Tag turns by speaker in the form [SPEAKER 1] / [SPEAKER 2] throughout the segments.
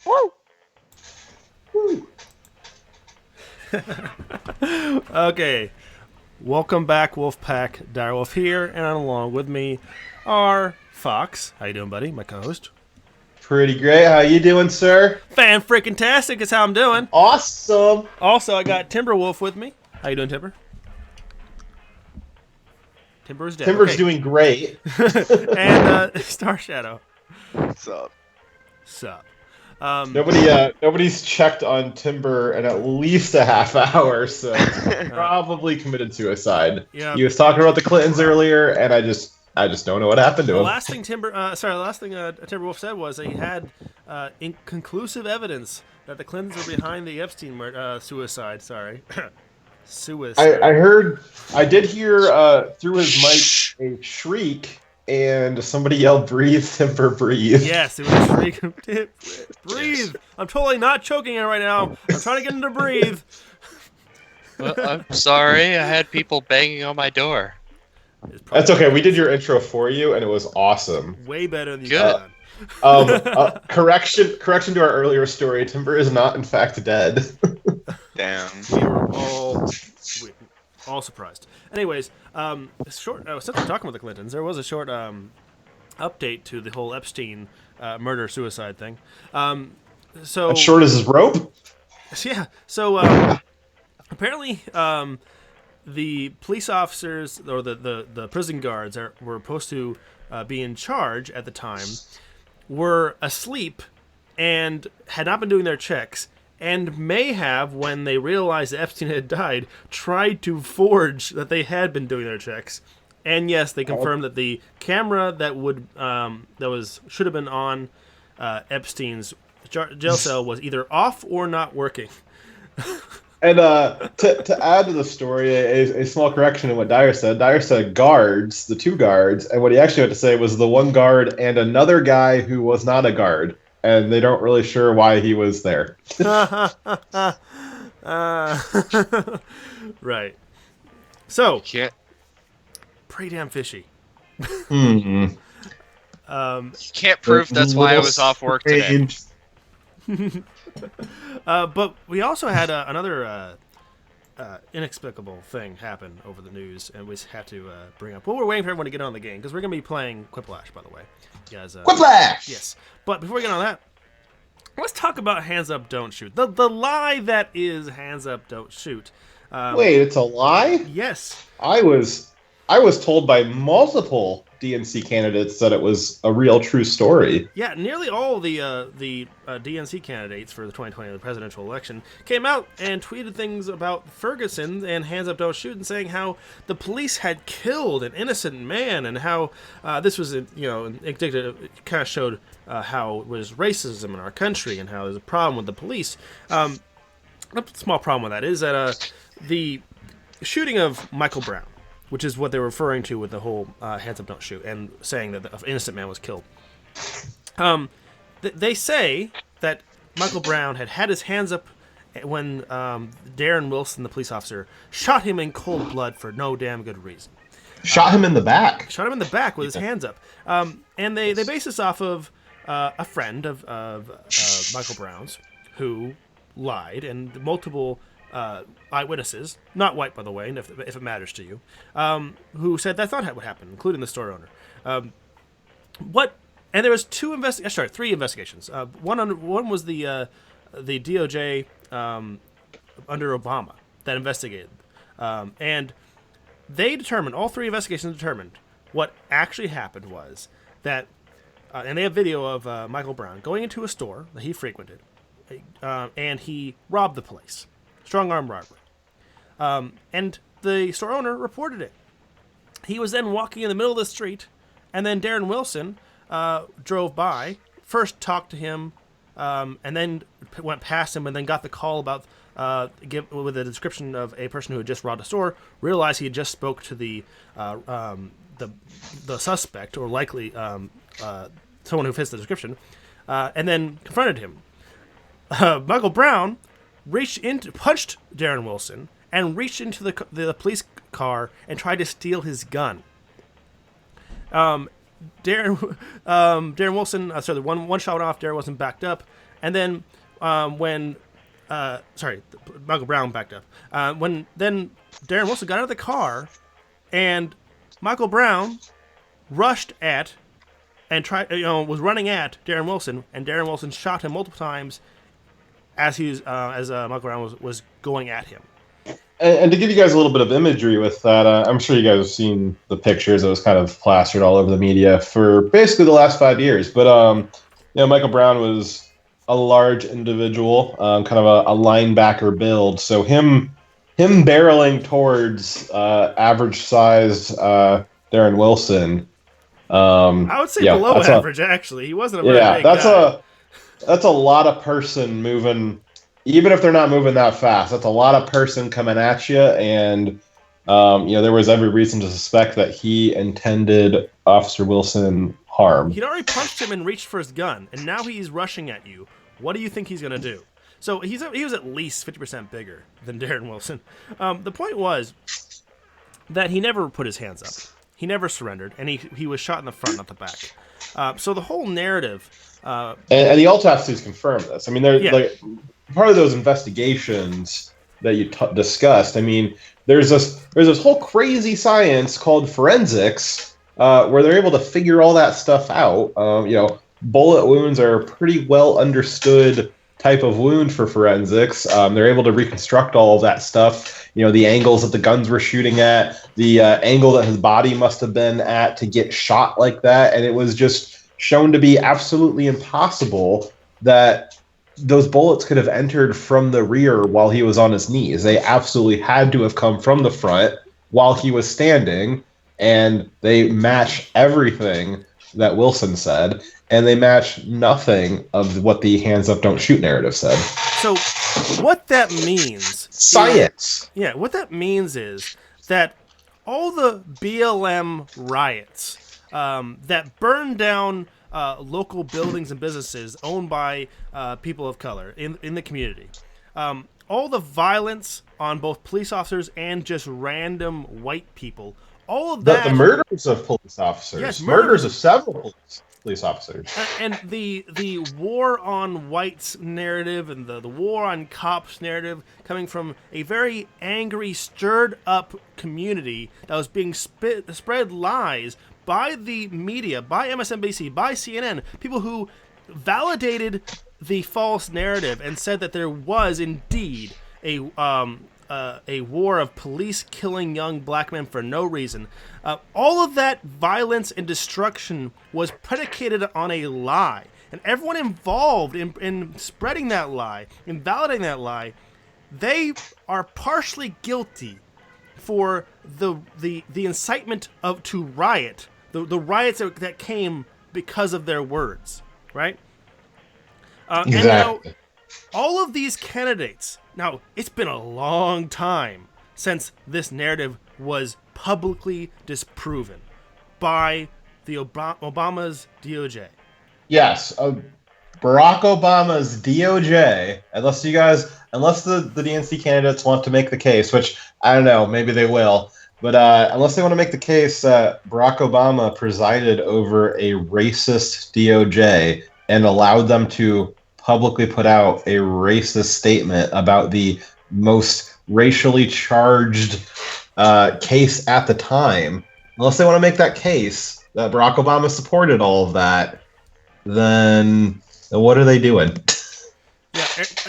[SPEAKER 1] Woo!
[SPEAKER 2] Okay, welcome back, Wolfpack. Direwolf here, and along with me are Fox. How you doing, buddy? My co-host.
[SPEAKER 1] Pretty great. How you doing, sir?
[SPEAKER 2] Fan freaking tastic is how I'm doing.
[SPEAKER 1] Awesome.
[SPEAKER 2] Also, I got Timberwolf with me. How you doing, Timber? Timber is dead.
[SPEAKER 1] Timber's
[SPEAKER 2] Okay.
[SPEAKER 1] doing great.
[SPEAKER 2] And Star Shadow.
[SPEAKER 3] What's up?
[SPEAKER 2] Sup?
[SPEAKER 1] Nobody's checked on Timber in at least a half hour, so probably committed suicide.
[SPEAKER 2] Yeah.
[SPEAKER 1] He was talking about the Clintons earlier, and I just don't know what happened to
[SPEAKER 2] The
[SPEAKER 1] him.
[SPEAKER 2] last thing Timberwolf said was that he had inconclusive evidence that the Clintons were behind the Epstein suicide. Sorry, suicide.
[SPEAKER 1] I did hear through his mic a shriek, and somebody yelled, "Breathe, Timber, breathe."
[SPEAKER 2] Yes, it was a shriek. Breathe. I'm totally not choking it right now. I'm trying to get him to breathe.
[SPEAKER 3] Well, I'm sorry. I had people banging on my door.
[SPEAKER 1] That's okay. We did your intro for you, and it was awesome.
[SPEAKER 2] Way better than you
[SPEAKER 3] Good.
[SPEAKER 2] done.
[SPEAKER 1] Correction to our earlier story. Timber is not, in fact, dead.
[SPEAKER 3] Damn.
[SPEAKER 2] We were all surprised. Anyways, since we're talking about the Clintons, there was a short update to the whole Epstein murder-suicide thing. So
[SPEAKER 1] As short as his rope.
[SPEAKER 2] yeah, so apparently the police officers or the prison guards were supposed to be in charge at the time were asleep and had not been doing their checks, and may have, when they realized that Epstein had died, tried to forge that they had been doing their checks. And yes, they confirmed that the camera that should have been on Epstein's jail cell was either off or not working.
[SPEAKER 1] And to add to the story, a small correction in what Dyer said. Dyer said guards, the two guards, and what he actually had to say was the one guard and another guy who was not a guard, and they don't really sure why he was there.
[SPEAKER 2] Right. So,
[SPEAKER 3] Can't
[SPEAKER 2] pretty damn fishy.
[SPEAKER 1] Hmm.
[SPEAKER 3] can't prove that's why I was off work today.
[SPEAKER 2] But we also had another inexplicable thing happen over the news, and we had to bring up. Well, we're waiting for everyone to get on the game because we're going to be playing Quiplash, by the way. You guys,
[SPEAKER 1] Quiplash!
[SPEAKER 2] yes. But before we get on that, let's talk about Hands Up, Don't Shoot. The lie that is Hands Up, Don't Shoot.
[SPEAKER 1] Wait, it's a lie?
[SPEAKER 2] Yes.
[SPEAKER 1] I was told by multiple DNC candidates that it was a real true story.
[SPEAKER 2] Yeah, nearly all the DNC candidates for the 2020 presidential election came out and tweeted things about Ferguson and Hands Up, Don't Shoot, and saying how the police had killed an innocent man, and how this was, indicative. It kind of showed how it was racism in our country and how there's a problem with the police. A small problem with that is that the shooting of Michael Brown, which is what they were referring to with the whole Hands Up, Don't Shoot, and saying that an innocent man was killed. They say that Michael Brown had his hands up when Darren Wilson, the police officer, shot him in cold blood for no damn good reason.
[SPEAKER 1] Shot him in the back.
[SPEAKER 2] Shot him in the back with his hands up. And they base this off of a friend of Michael Brown's who lied, and multiple eyewitnesses, not white by the way, if it matters to you, who said that's not what happened, including the store owner. And there was three investigations. One was the DOJ under Obama that investigated, and they determined, all three investigations determined, what actually happened was that, and they have video of Michael Brown going into a store that he frequented, and he robbed the place. Strong arm robbery. And the store owner reported it. He was then walking in the middle of the street, and then Darren Wilson drove by, first talked to him, and then went past him, and then got the call about with a description of a person who had just robbed a store. Realized he had just spoke to the suspect, or likely someone who fits the description, and then confronted him. Michael Brown punched Darren Wilson, and reached into the police car and tried to steal his gun. Darren Wilson, one shot went off. Darren Wilson backed up, And then when Michael Brown backed up. When then Darren Wilson got out of the car, and Michael Brown rushed at and was running at Darren Wilson, and Darren Wilson shot him multiple times as Michael Brown was going at him.
[SPEAKER 1] And to give you guys a little bit of imagery with that, I'm sure you guys have seen the pictures. It was kind of plastered all over the media for basically the last 5 years. But Michael Brown was a large individual, kind of a linebacker build. So him barreling towards average-sized Darren Wilson.
[SPEAKER 2] I would say below average. Actually, he wasn't a very big guy.
[SPEAKER 1] That's a lot of person moving. Even if they're not moving that fast, that's a lot of person coming at you, and there was every reason to suspect that he intended Officer Wilson harm.
[SPEAKER 2] He'd already punched him and reached for his gun, and now he's rushing at you. What do you think he's going to do? So he was at least 50% bigger than Darren Wilson. The point was that he never put his hands up. He never surrendered, and he was shot in the front, not the back. So the whole narrative...
[SPEAKER 1] and the autopsies confirm this. I mean, part of those investigations that you discussed. I mean, there's this whole crazy science called forensics where they're able to figure all that stuff out. Bullet wounds are a pretty well understood type of wound for forensics. They're able to reconstruct all of that stuff. The angles that the guns were shooting at, the angle that his body must have been at to get shot like that, and it was just shown to be absolutely impossible that those bullets could have entered from the rear while he was on his knees. They absolutely had to have come from the front while he was standing, and they match everything that Wilson said, and they match nothing of what the hands up don't shoot narrative said.
[SPEAKER 2] So what that means...
[SPEAKER 1] Science!
[SPEAKER 2] What that means is that all the BLM riots that burned down local buildings and businesses owned by people of color in the community. All the violence on both police officers and just random white people. All of that.
[SPEAKER 1] The murders of police officers.
[SPEAKER 2] Yes,
[SPEAKER 1] murders of several police officers.
[SPEAKER 2] And the war on whites narrative and the war on cops narrative coming from a very angry, stirred up community that was being spread lies by the media, by MSNBC, by CNN, people who validated the false narrative and said that there was indeed a war of police killing young black men for no reason. All of that violence and destruction was predicated on a lie. And everyone involved in spreading that lie, in validating that lie, they are partially guilty for the incitement to riot. The riots that came because of their words, right?
[SPEAKER 1] Exactly.
[SPEAKER 2] And all of these candidates, now it's been a long time since this narrative was publicly disproven by the Obama's DOJ.
[SPEAKER 1] Yes, Barack Obama's DOJ, unless the DNC candidates want to make the case, which I don't know, maybe they will. But unless they want to make the case that Barack Obama presided over a racist DOJ and allowed them to publicly put out a racist statement about the most racially charged case at the time, unless they want to make that case that Barack Obama supported all of that, then what are they doing?
[SPEAKER 2] Yeah,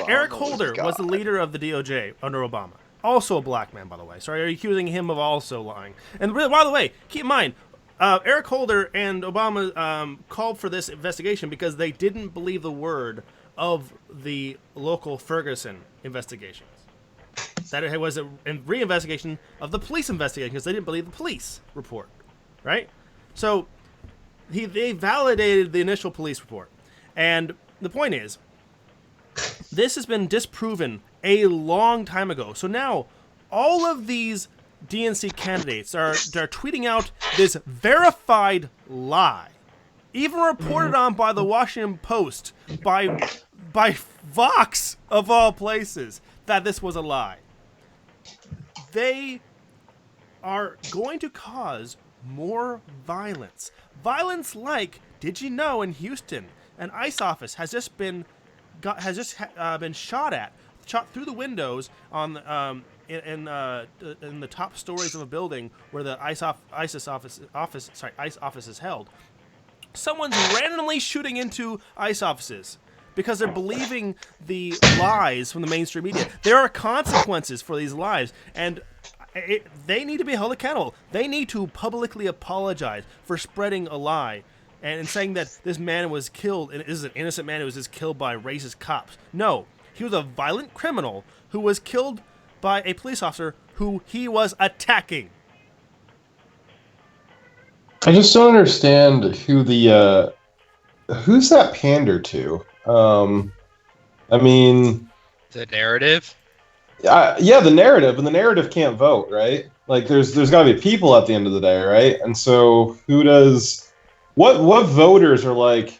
[SPEAKER 2] Eric Holder was the leader of the DOJ under Obama. Also a black man, by the way. Sorry, are you accusing him of also lying? And by the way, keep in mind, Eric Holder and Obama called for this investigation because they didn't believe the word of the local Ferguson investigations. That it was a reinvestigation of the police investigation because they didn't believe the police report, right? So they validated the initial police report. And the point is, this has been disproven a long time ago. So now all of these DNC candidates are tweeting out this verified lie, even reported on by the Washington Post, by Vox of all places, that this was a lie. They are going to cause more violence. Violence like, did you know in Houston, an ICE office has just been been shot through the windows on in the top stories of a building where the ICE office is held. Someone's randomly shooting into ICE offices because they're believing the lies from the mainstream media. There are consequences for these lies, and they need to be held accountable. They need to publicly apologize for spreading a lie and saying that this man was killed, and this is an innocent man who was just killed by racist cops. No, he was a violent criminal who was killed by a police officer who he was attacking.
[SPEAKER 1] I just don't understand who's that pander to? I mean,
[SPEAKER 3] the narrative.
[SPEAKER 1] Yeah, the narrative, and the narrative can't vote, right? Like, there's got to be people at the end of the day, right? And so, who does? What voters are like?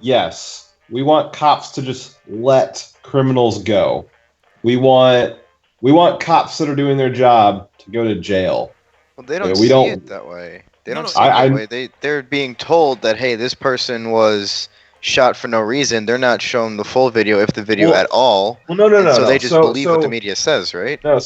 [SPEAKER 1] Yes, we want cops to just let criminals go. We want cops that are doing their job to go to jail.
[SPEAKER 4] Well, they don't see it that way. They don't see it that way. They're being told that, hey, this person was shot for no reason. They're not shown the full video, if the video at all.
[SPEAKER 1] Well, no.
[SPEAKER 4] So they just believe what the media says, right?
[SPEAKER 1] No,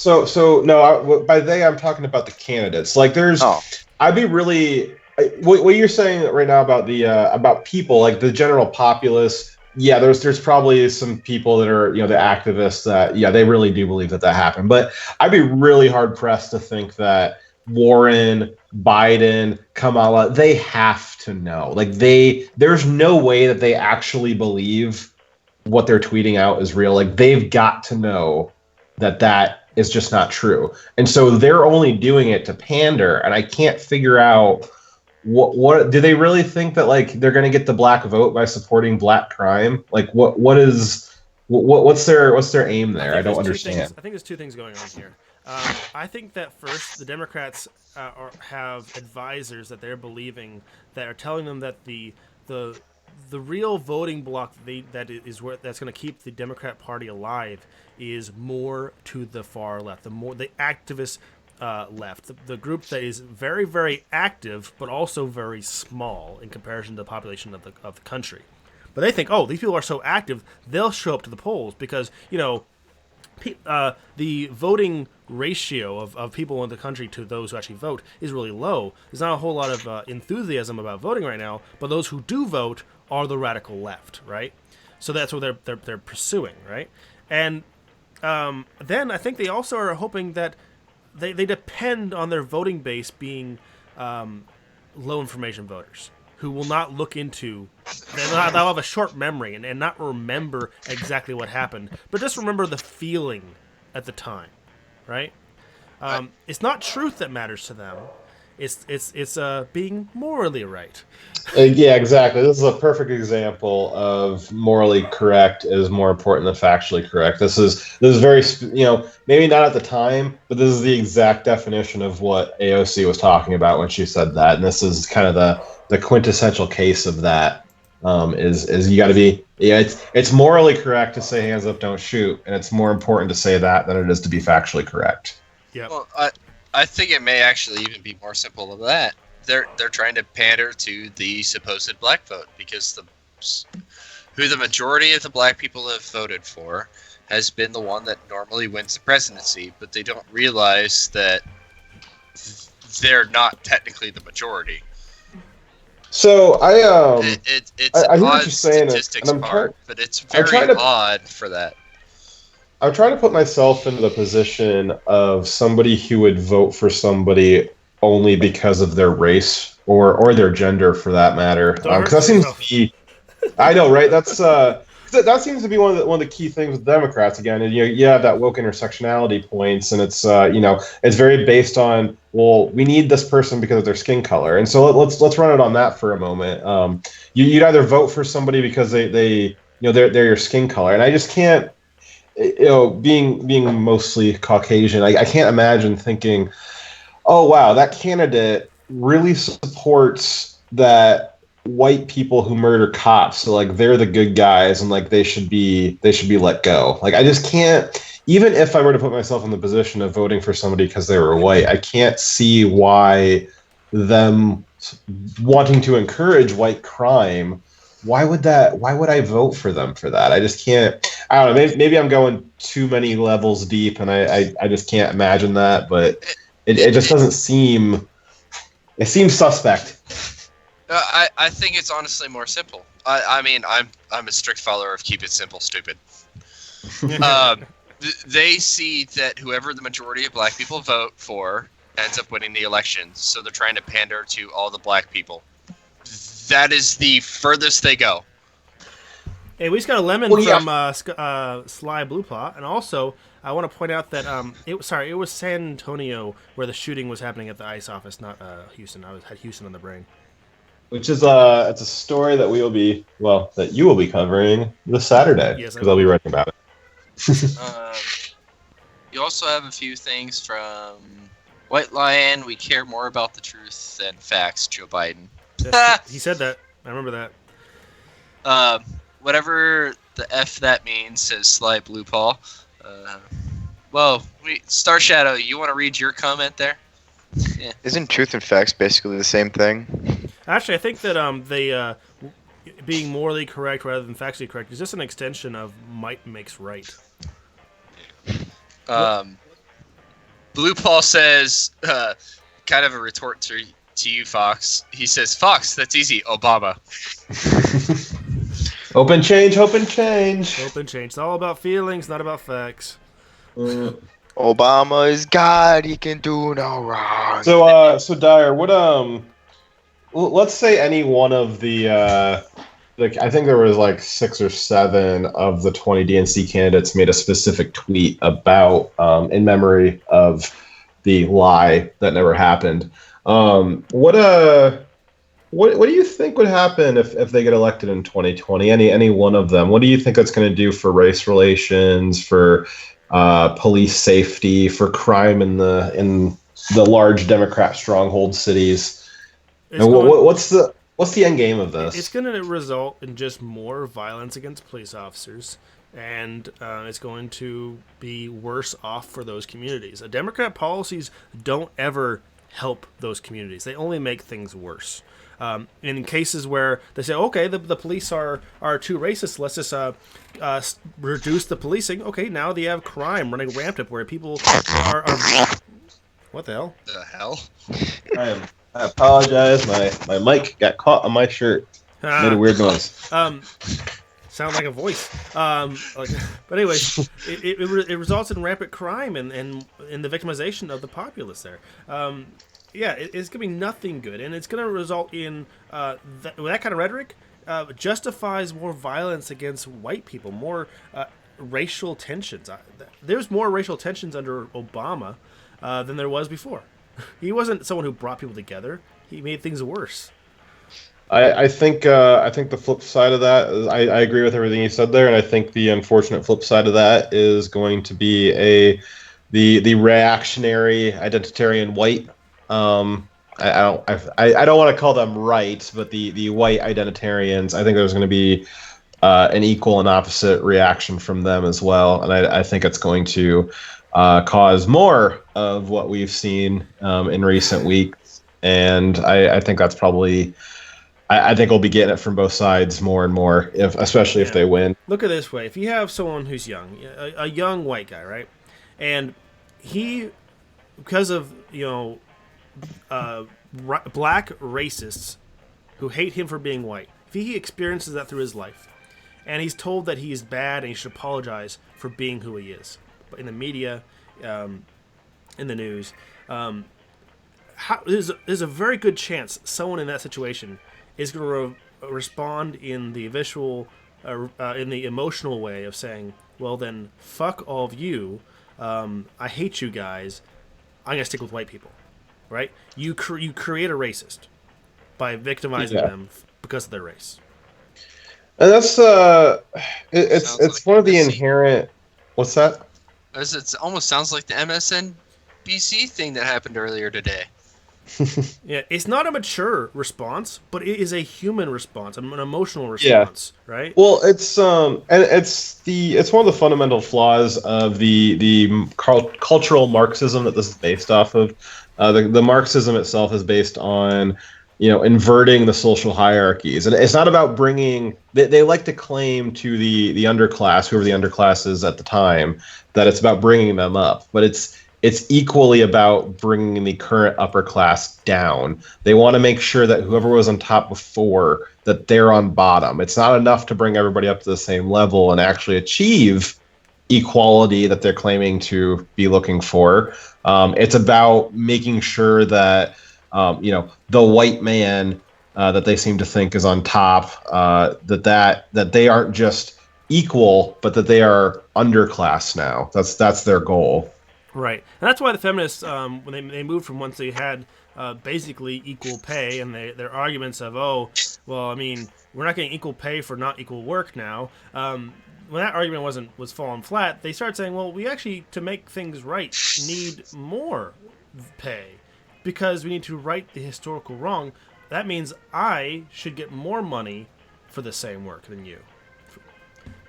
[SPEAKER 1] by they, I'm talking about the candidates. Like, I'd be really. What you're saying right now about the about people, like the general populace. Yeah, there's probably some people that are, the activists that, they really do believe that happened. But I'd be really hard pressed to think that Warren, Biden, Kamala, they have to know. Like, there's no way that they actually believe what they're tweeting out is real. Like, they've got to know that is just not true. And so they're only doing it to pander. And I can't figure out what do they really think that, like, they're going to get the black vote by supporting black crime? Like, what's their aim there? I don't understand.
[SPEAKER 2] I think there's two things going on here. I think that first, the Democrats have advisors that they're believing that are telling them that the real voting bloc that's going to keep the Democrat Party alive is more to the far left, the activist left, the group that is very, very active but also very small in comparison to the population of the country. But they think, these people are so active, they'll show up to the polls because the voting ratio of people in the country to those who actually vote is really low. There's not a whole lot of enthusiasm about voting right now, but those who do vote are the radical left, right? So that's what they're pursuing, right? And then I think they also are hoping that they depend on their voting base being low information voters who will not look into. They'll have a short memory and not remember exactly what happened, but just remember the feeling at the time, right? It's not truth that matters to them. It's being morally right.
[SPEAKER 1] Yeah, exactly. This is a perfect example of morally correct is more important than factually correct. This is very, maybe not at the time, but this is the exact definition of what AOC was talking about when she said that. And this is kind of the quintessential case of that. Is you got to be, it's morally correct to say hands up, don't shoot, and it's more important to say that than it is to be factually correct.
[SPEAKER 2] Yeah.
[SPEAKER 3] Well, I think it may actually even be more simple than that. They're trying to pander to the supposed black vote because who the majority of the black people have voted for has been the one that normally wins the presidency, but they don't realize that they're not technically the majority.
[SPEAKER 1] So
[SPEAKER 3] it's
[SPEAKER 1] I
[SPEAKER 3] an
[SPEAKER 1] hear what
[SPEAKER 3] odd
[SPEAKER 1] you're saying,
[SPEAKER 3] statistics
[SPEAKER 1] and
[SPEAKER 3] but it's very odd for that.
[SPEAKER 1] I'm trying to put myself into the position of somebody who would vote for somebody only because of their race or their gender, for that matter. Because that seems to be, I know, right? That seems to be one of the key things with Democrats again. And you have that woke intersectionality points, and it's it's very based on, well, we need this person because of their skin color, and so let's run it on that for a moment. You'd either vote for somebody because they're your skin color, and I just can't. Being mostly Caucasian, I can't imagine thinking, oh wow, that candidate really supports that white people who murder cops, so like they're the good guys and like they should be let go. Like, I just can't, even if I were to put myself in the position of voting for somebody because they were white, I can't see why them wanting to encourage white crime why would that? Why would I vote for them for that? I just can't. I don't know. Maybe I'm going too many levels deep, and I just can't imagine that. But it just doesn't seem. It seems suspect.
[SPEAKER 3] I think it's honestly more simple. I mean, I'm a strict follower of keep it simple, stupid. They see that whoever the majority of black people vote for ends up winning the election, so they're trying to pander to all the black people. That is the furthest they go.
[SPEAKER 2] Hey, we just got a lemon from Sly Blue Paw, and also I want to point out that it was San Antonio where the shooting was happening at the ICE office, not Houston. I had Houston on the brain.
[SPEAKER 1] Which is it's a story that that you will be covering this Saturday,
[SPEAKER 2] Yes,
[SPEAKER 1] because I'll be writing about it.
[SPEAKER 3] You also have a few things from White Lion. We care more about the truth than facts, Joe Biden.
[SPEAKER 2] He said that. I remember that.
[SPEAKER 3] Whatever the F that means, says Sly Blue Paw. Star Shadow, you want to read your comment there? Yeah.
[SPEAKER 4] Isn't truth and facts basically the same thing?
[SPEAKER 2] Actually, I think that they being morally correct rather than factually correct is just an extension of might makes right.
[SPEAKER 3] Blue Paul says, kind of a retort to you, Fox. He says, Fox, that's easy, Obama.
[SPEAKER 1] Open change, open change.
[SPEAKER 2] Open change. It's all about feelings, not about facts.
[SPEAKER 4] Obama is God. He can do no wrong.
[SPEAKER 1] So Dyer, what let's say any one of the I think there was like 6 or 7 of the 20 DNC candidates made a specific tweet about in memory of the lie that never happened. What do you think would happen if they get elected in 2020? Any one of them? What do you think that's going to do for race relations, for police safety, for crime in the large Democrat stronghold cities? And what's the end game of this?
[SPEAKER 2] It's going to result in just more violence against police officers, and it's going to be worse off for those communities. Democrat policies don't ever help those communities. They only make things worse. In cases where they say, okay, the police are too racist, let's just reduce the policing. Okay, now they have crime running rampant where people are what the hell?
[SPEAKER 3] The hell?
[SPEAKER 1] I apologize. My mic got caught on my shirt. Made a weird noise.
[SPEAKER 2] Sound like a voice. But anyways, it results in rampant crime and in the victimization of the populace there. It's gonna be nothing good, and it's gonna result in that kind of rhetoric justifies more violence against white people, more racial tensions. There's more racial tensions under Obama than there was before. He wasn't someone who brought people together. He made things worse.
[SPEAKER 1] I think the flip side of that is I agree with everything you said there, and I think the unfortunate flip side of that is going to be the reactionary identitarian white. I don't want to call them right, but the white identitarians. I think there's going to be an equal and opposite reaction from them as well, and I think it's going to cause more of what we've seen in recent weeks, and I think that's probably. I think we'll be getting it from both sides more and more, especially if they win.
[SPEAKER 2] Look at it this way: if you have someone who's young, a young white guy, right, and he, because of black racists who hate him for being white, if he experiences that through his life, and he's told that he is bad and he should apologize for being who he is, but in the media, in the news, there's a very good chance someone in that situation is going to respond in the visual, in the emotional way of saying, well then, fuck all of you, I hate you guys, I'm going to stick with white people, right? You create a racist by victimizing them because of their race.
[SPEAKER 1] And that's, it's one of the inherent, what's that?
[SPEAKER 3] It almost sounds like the MSNBC thing that happened earlier today.
[SPEAKER 2] Yeah, it's not a mature response, but it is a human response, an emotional response, right?
[SPEAKER 1] Well, it's and it's one of the fundamental flaws of the cultural Marxism that this is based off of. The Marxism itself is based on inverting the social hierarchies. And it's not about bringing. They like to claim to the underclass, whoever the underclass is at the time, that it's about bringing them up, but it's equally about bringing the current upper class down. They want to make sure that whoever was on top before, that they're on bottom. It's not enough to bring everybody up to the same level and actually achieve equality that they're claiming to be looking for. It's about making sure that the white man that they seem to think is on top, that they aren't just equal, but that they are underclass now. That's their goal.
[SPEAKER 2] Right, and that's why the feminists, when they moved from once they had basically equal pay, and their arguments of, we're not getting equal pay for not equal work now. When that argument was falling flat, they started saying, well, we actually, to make things right, need more pay because we need to right the historical wrong. That means I should get more money for the same work than you.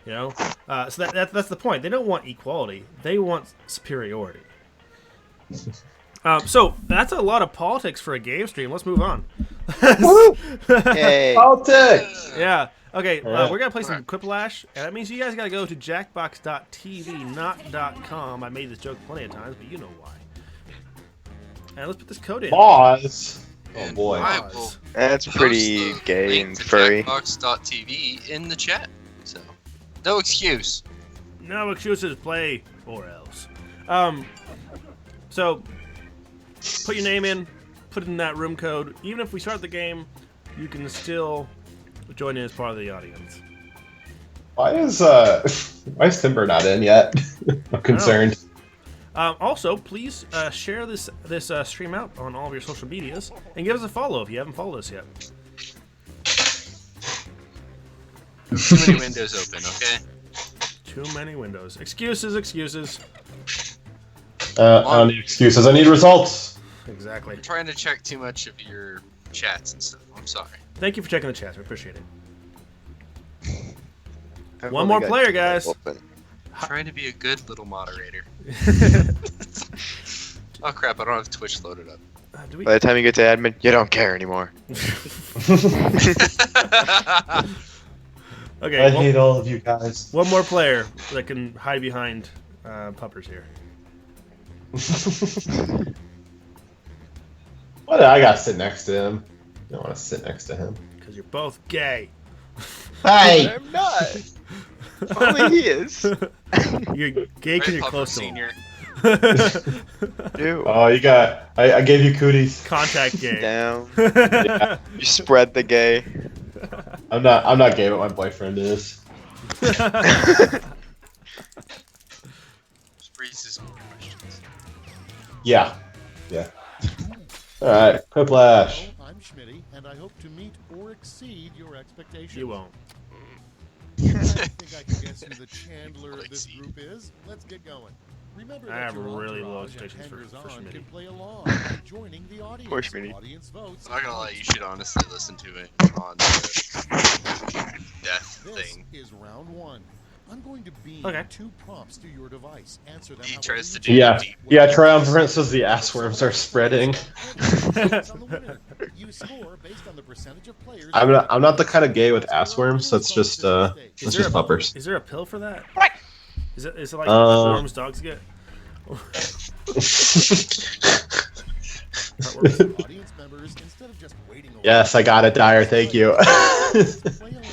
[SPEAKER 2] So that's the point. They don't want equality. They want superiority. So that's a lot of politics for a game stream. Let's move on.
[SPEAKER 4] Hey.
[SPEAKER 1] Politics!
[SPEAKER 2] Yeah. Okay,
[SPEAKER 1] Right.
[SPEAKER 2] we're going to play some Quiplash, and that means you guys got to go to jackbox.tv, not .com. I made this joke plenty of times, but you know why. And let's put this code in.
[SPEAKER 1] Pause. Oh
[SPEAKER 3] And
[SPEAKER 1] boy.
[SPEAKER 3] I will
[SPEAKER 4] That's
[SPEAKER 3] post
[SPEAKER 4] pretty
[SPEAKER 3] the
[SPEAKER 4] gay
[SPEAKER 3] link
[SPEAKER 4] and
[SPEAKER 3] to
[SPEAKER 4] furry.
[SPEAKER 3] Jackbox.tv in the chat. So, no excuse.
[SPEAKER 2] No excuses, play or else. So, put your name in, put in that room code. Even if we start the game, you can still join in as part of the audience.
[SPEAKER 1] Why is Timber not in yet? I'm concerned.
[SPEAKER 2] Also, please share this stream out on all of your social medias and give us a follow if you haven't followed us yet.
[SPEAKER 3] Too many windows open, okay?
[SPEAKER 2] Too many windows. Excuses.
[SPEAKER 1] I don't need excuses. I need results.
[SPEAKER 2] Exactly.
[SPEAKER 3] I'm trying to check too much of your chats and stuff. I'm sorry.
[SPEAKER 2] Thank you for checking the chat. We appreciate it.
[SPEAKER 4] I've
[SPEAKER 2] One
[SPEAKER 4] only
[SPEAKER 2] more
[SPEAKER 4] got
[SPEAKER 2] player,
[SPEAKER 4] two
[SPEAKER 2] guys.
[SPEAKER 4] open.
[SPEAKER 3] I'm trying to be a good little moderator. Oh crap, I don't have Twitch loaded up.
[SPEAKER 4] By the time you get to admin, you don't care anymore.
[SPEAKER 2] Okay.
[SPEAKER 1] I hate all of you guys.
[SPEAKER 2] One more player that can hide behind puppers here.
[SPEAKER 1] What? I gotta sit next to him. I don't want to sit next to him.
[SPEAKER 2] Because you're both gay.
[SPEAKER 1] Hey!
[SPEAKER 4] I'm not. Only he is.
[SPEAKER 2] You're gay because
[SPEAKER 3] Right,
[SPEAKER 2] you're
[SPEAKER 3] Puffer
[SPEAKER 2] close to
[SPEAKER 3] Senior.
[SPEAKER 2] him.
[SPEAKER 4] Dude.
[SPEAKER 1] Oh, you got. I gave you cooties.
[SPEAKER 2] Contact gay.
[SPEAKER 4] Down.
[SPEAKER 1] Yeah.
[SPEAKER 4] You spread the gay.
[SPEAKER 1] I'm not gay, but my boyfriend is.
[SPEAKER 3] Raises more questions.
[SPEAKER 1] Yeah. All right, Quiplash.
[SPEAKER 5] Hello, I'm Schmitty, and I hope to meet or exceed your expectations.
[SPEAKER 2] You won't.
[SPEAKER 5] I think I can guess who the Chandler of this
[SPEAKER 3] Exceed.
[SPEAKER 5] group is. Let's get going. Remember
[SPEAKER 2] I
[SPEAKER 5] that
[SPEAKER 2] have
[SPEAKER 5] your
[SPEAKER 2] really low
[SPEAKER 5] entourage and
[SPEAKER 2] expectations for
[SPEAKER 5] hangers-on
[SPEAKER 2] Schmitty.
[SPEAKER 5] can play along by joining the audience.
[SPEAKER 4] Poor Schmitty.
[SPEAKER 5] Audience votes.
[SPEAKER 3] I'm not gonna lie, you should honestly listen to it on the death
[SPEAKER 5] This
[SPEAKER 3] thing.
[SPEAKER 5] is round one. I'm going to beam
[SPEAKER 2] Okay.
[SPEAKER 5] 2 prompts to your device. Answer them.
[SPEAKER 3] He
[SPEAKER 5] however
[SPEAKER 3] tries
[SPEAKER 5] you
[SPEAKER 3] to do
[SPEAKER 1] Yeah,
[SPEAKER 3] deep.
[SPEAKER 1] yeah. Triumvirate says the ass worms are spreading.
[SPEAKER 5] choose. On the winner. You score based on the percentage of players.
[SPEAKER 1] I'm not the kind of gay with ass worms. That's just
[SPEAKER 2] Is
[SPEAKER 1] that's
[SPEAKER 2] there
[SPEAKER 1] just puppers.
[SPEAKER 2] Is there a pill for that? What? Is it like worms dogs get?
[SPEAKER 5] Audience members, instead of just waiting around,
[SPEAKER 1] Yes, I got it, Dyer. Thank you.
[SPEAKER 5] play along.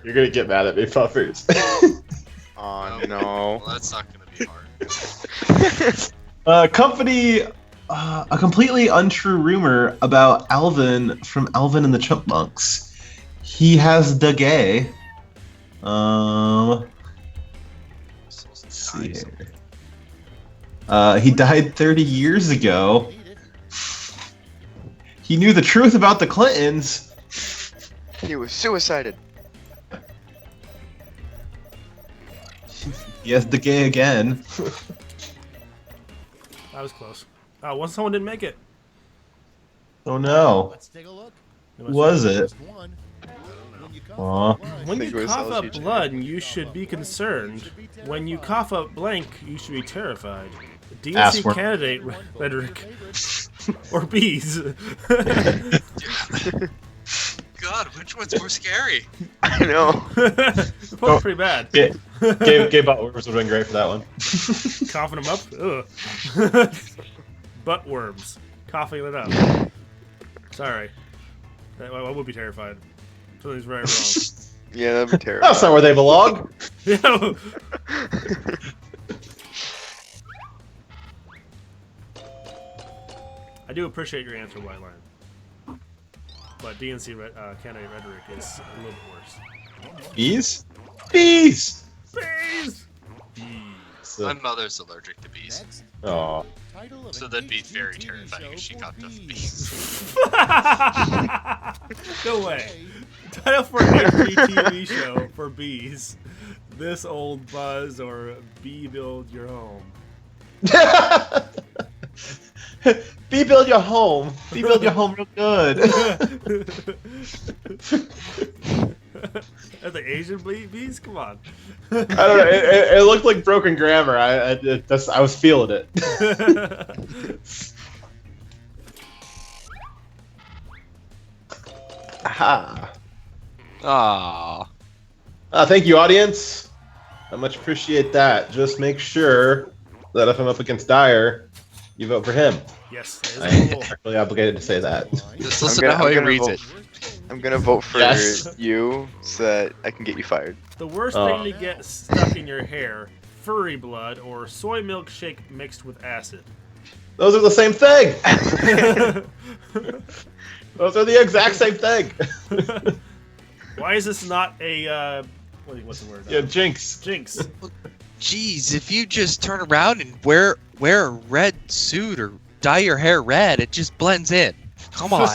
[SPEAKER 1] You're gonna get mad at me, puppers.
[SPEAKER 4] Oh no.
[SPEAKER 3] Well, that's not gonna be hard.
[SPEAKER 1] Company a completely untrue rumor about Alvin from Alvin and the Chipmunks. He has the gay. Let's see here. He died 30 years ago. He knew the truth about the Clintons.
[SPEAKER 4] He was suicided.
[SPEAKER 1] He has the gay again.
[SPEAKER 2] That was close. Oh, well, someone didn't make it.
[SPEAKER 1] Oh no.
[SPEAKER 5] Let's take a look.
[SPEAKER 1] Who was it?
[SPEAKER 5] First one. When you cough
[SPEAKER 1] Aw.
[SPEAKER 5] up blood,
[SPEAKER 2] When
[SPEAKER 4] think
[SPEAKER 2] you
[SPEAKER 4] it was
[SPEAKER 2] cough up
[SPEAKER 4] LGJ.
[SPEAKER 2] blood, you should be concerned. When you cough up blank, you should be terrified. DNC
[SPEAKER 1] Assworm.
[SPEAKER 2] candidate rhetoric. Or bees.
[SPEAKER 3] God, which one's more scary?
[SPEAKER 4] I know.
[SPEAKER 2] Both pretty bad.
[SPEAKER 1] Gabe Buttworms would have been great for that one.
[SPEAKER 2] Coughing them up? Ugh. Butt worms. Coughing it up. Sorry. I would be terrified. Something's very wrong.
[SPEAKER 4] Yeah, that'd be terrible.
[SPEAKER 1] That's not where they belong.
[SPEAKER 2] Yeah. I do appreciate your answer, White Line. But DNC candidate rhetoric is a little bit worse.
[SPEAKER 1] Bees? Bees!
[SPEAKER 2] Bees!
[SPEAKER 3] My mother's allergic to bees,
[SPEAKER 5] Next,
[SPEAKER 1] Aw.
[SPEAKER 5] title of
[SPEAKER 3] so
[SPEAKER 5] an
[SPEAKER 3] that'd be
[SPEAKER 5] 18
[SPEAKER 3] very
[SPEAKER 5] TV
[SPEAKER 3] terrifying if
[SPEAKER 5] show
[SPEAKER 3] she
[SPEAKER 5] for
[SPEAKER 3] coughed up
[SPEAKER 5] bees.
[SPEAKER 3] bees.
[SPEAKER 2] No way. Title for a free TV show for bees. This Old Buzz or Bee Build Your Home.
[SPEAKER 1] Bee build your home. Bee build your home real good.
[SPEAKER 2] Are they Asian bees? Come on.
[SPEAKER 1] I don't know. It looked like broken grammar. I was feeling it. Aha.
[SPEAKER 3] Aww.
[SPEAKER 1] Thank you, audience. I much appreciate that. Just make sure that if I'm up against Dyer, you vote for him.
[SPEAKER 2] Yes, that is
[SPEAKER 1] I
[SPEAKER 2] a
[SPEAKER 1] am
[SPEAKER 2] rule.
[SPEAKER 1] actually obligated to say that.
[SPEAKER 3] Just
[SPEAKER 4] I'm
[SPEAKER 3] listen
[SPEAKER 4] gonna-
[SPEAKER 3] to how
[SPEAKER 4] I'm
[SPEAKER 3] he
[SPEAKER 4] gonna
[SPEAKER 3] reads
[SPEAKER 4] vote-
[SPEAKER 3] it.
[SPEAKER 4] I'm gonna vote for
[SPEAKER 1] Yes.
[SPEAKER 4] you so that I can get you fired.
[SPEAKER 2] The worst
[SPEAKER 1] Oh.
[SPEAKER 2] thing to get stuck in your hair, furry blood, or soy milkshake mixed with acid.
[SPEAKER 1] Those are the same thing. Those are the exact same thing.
[SPEAKER 2] Why is this not a, what's the word?
[SPEAKER 1] Yeah, jinx.
[SPEAKER 2] Jinx.
[SPEAKER 3] Jeez, if you just turn around and wear a red suit or dye your hair red, it just blends in. Come on.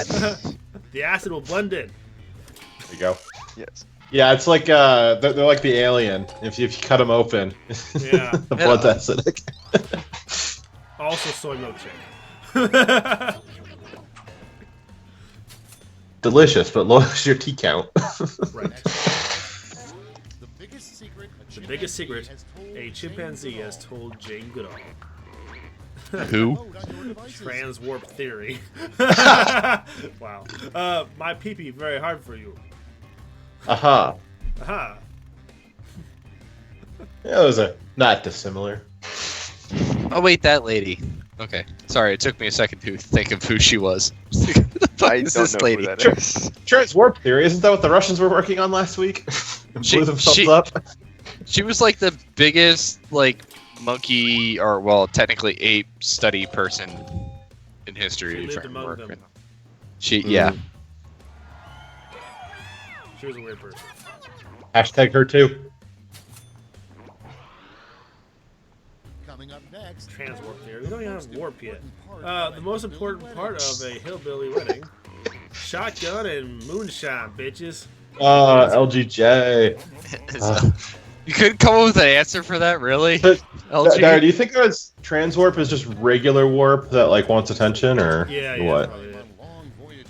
[SPEAKER 2] The acid will blend in.
[SPEAKER 1] There you go.
[SPEAKER 4] Yes.
[SPEAKER 1] Yeah, it's like they're like the alien. If you cut them open,
[SPEAKER 2] Yeah.
[SPEAKER 1] the blood's acidic.
[SPEAKER 2] Also soy milkshake.
[SPEAKER 1] Delicious, but lowers your T count.
[SPEAKER 2] Right.
[SPEAKER 5] The biggest secret
[SPEAKER 2] The biggest secret a chimpanzee has told Jane Goodall.
[SPEAKER 3] Who?
[SPEAKER 2] Trans warp theory. Wow. My pee-pee very hard for you.
[SPEAKER 1] Aha.
[SPEAKER 2] Aha.
[SPEAKER 1] Yeah, those are not dissimilar.
[SPEAKER 3] Oh wait, that lady. Okay, sorry, it took me a second to think of who she was.
[SPEAKER 4] I
[SPEAKER 3] This
[SPEAKER 4] don't
[SPEAKER 3] is
[SPEAKER 4] know
[SPEAKER 3] lady.
[SPEAKER 4] who that is.
[SPEAKER 1] Trans warp theory, isn't that what the Russians were working on last week? Blew themselves up.
[SPEAKER 3] She was like the biggest like monkey or well, technically ape study person in history.
[SPEAKER 2] She
[SPEAKER 3] if
[SPEAKER 2] lived
[SPEAKER 3] I
[SPEAKER 2] among
[SPEAKER 3] remember.
[SPEAKER 2] them.
[SPEAKER 3] She yeah.
[SPEAKER 2] She was a weird person.
[SPEAKER 1] Hashtag her too.
[SPEAKER 5] Coming up next.
[SPEAKER 2] Trans warp theory. We don't even have warp yet. The most important part of a hillbilly wedding. Shotgun and moonshine, bitches.
[SPEAKER 1] LGJ.
[SPEAKER 3] You couldn't come up with an answer for that, really?
[SPEAKER 1] But,
[SPEAKER 3] LG?
[SPEAKER 1] Dyer, do you think it was trans warp is just regular warp that like wants attention, or
[SPEAKER 2] Yeah,
[SPEAKER 1] what?
[SPEAKER 2] probably.
[SPEAKER 5] On long voyages.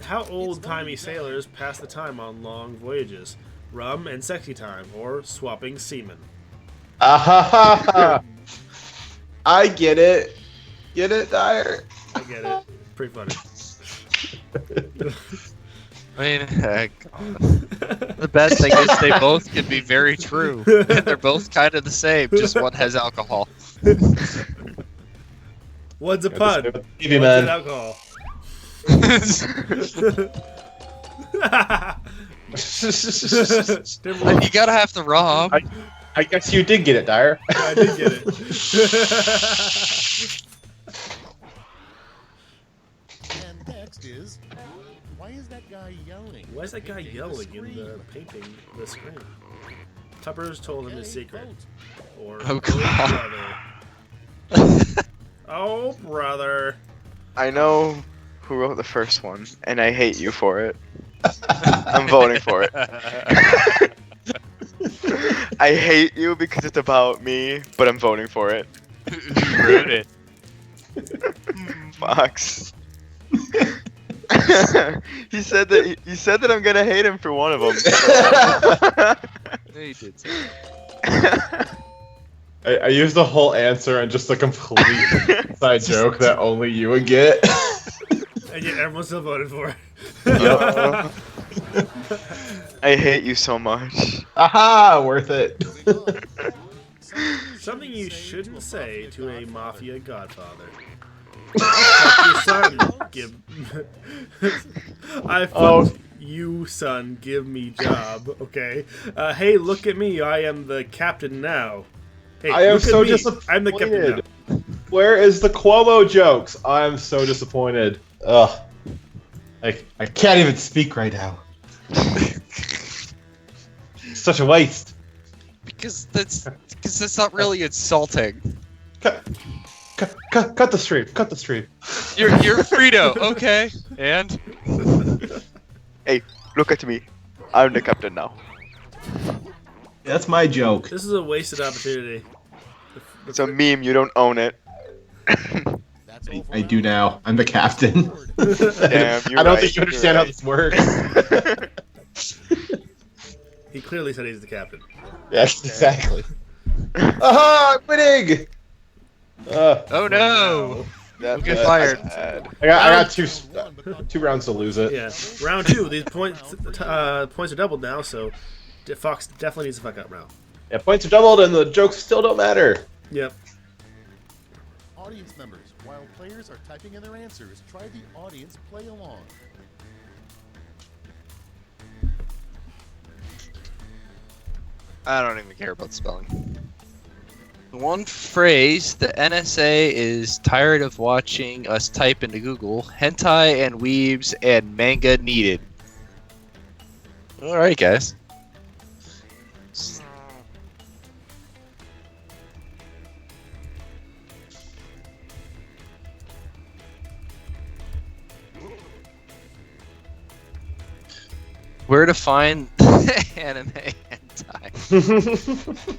[SPEAKER 2] How old-timey sailors pass the time on long voyages? Rum and sexy time, or swapping semen.
[SPEAKER 1] Ah, I get it. Get it, Dyer?
[SPEAKER 2] I get it. Pretty funny.
[SPEAKER 3] I mean, the best thing is they both can be very true. And they're both kind of the same, just one has alcohol.
[SPEAKER 2] One's a pun.
[SPEAKER 1] TV
[SPEAKER 2] One's an
[SPEAKER 1] man.
[SPEAKER 2] alcohol.
[SPEAKER 3] And you gotta have the rum.
[SPEAKER 1] I I guess you did get it, Dyer.
[SPEAKER 2] I did get it.
[SPEAKER 5] And next is, why is that guy yelling?
[SPEAKER 2] Why is that guy yelling in the painting the screen? Tupper's told him his secret. Or
[SPEAKER 3] Oh, God.
[SPEAKER 2] brother. Oh, brother.
[SPEAKER 4] I know who wrote the first one, and I hate you for it. I'm voting for it. I hate you because it's about me, but I'm voting for it.
[SPEAKER 3] Who wrote it?
[SPEAKER 4] Fox. He said that I'm gonna hate him for one of them.
[SPEAKER 3] No, you did.
[SPEAKER 1] I used the whole answer and just a complete side joke that only you would get.
[SPEAKER 2] And yet everyone still voted for it.
[SPEAKER 4] I hate you so much.
[SPEAKER 1] Aha! Worth it.
[SPEAKER 2] Something you shouldn't say to a mafia godfather. Fuck your son, give. I fucked you, son. Give me job, okay? Hey, look at me. I am the captain now. Hey,
[SPEAKER 1] I am
[SPEAKER 2] look at
[SPEAKER 1] so
[SPEAKER 2] me.
[SPEAKER 1] disappointed.
[SPEAKER 2] I'm the captain now.
[SPEAKER 1] Where is the Cuomo jokes? I'm so disappointed. Ugh. I can't even speak right now. Such a waste.
[SPEAKER 3] Because that's not really insulting.
[SPEAKER 1] Cut the stream. Cut the stream.
[SPEAKER 3] You're Frito, okay? And
[SPEAKER 4] Hey, look at me. I'm the captain now.
[SPEAKER 1] That's my joke.
[SPEAKER 2] This is a wasted opportunity.
[SPEAKER 4] It's a meme. You don't own it.
[SPEAKER 5] That's all for
[SPEAKER 1] I do
[SPEAKER 5] round
[SPEAKER 1] now. I'm the captain.
[SPEAKER 4] Damn, you're
[SPEAKER 1] I don't
[SPEAKER 4] right,
[SPEAKER 1] think you
[SPEAKER 4] you're
[SPEAKER 1] understand how
[SPEAKER 4] right.
[SPEAKER 1] this works.
[SPEAKER 2] He clearly said he's the captain.
[SPEAKER 1] Yes, exactly. Aha! I'm winning!
[SPEAKER 3] oh no!
[SPEAKER 4] That-
[SPEAKER 3] Get
[SPEAKER 4] that's
[SPEAKER 3] fired.
[SPEAKER 4] bad.
[SPEAKER 1] I got two rounds to lose it.
[SPEAKER 2] Yeah. Round 2. These points are doubled now, so Fox definitely needs to fuck up round.
[SPEAKER 1] Yeah, points are doubled and the jokes still don't matter.
[SPEAKER 2] Yep.
[SPEAKER 5] audience members. While players are typing in their answers, try the audience play along.
[SPEAKER 3] I don't even care about spelling. One phrase, the NSA is tired of watching us type into Google, hentai and weebs and manga needed. Alright, guys. Where to find anime hentai?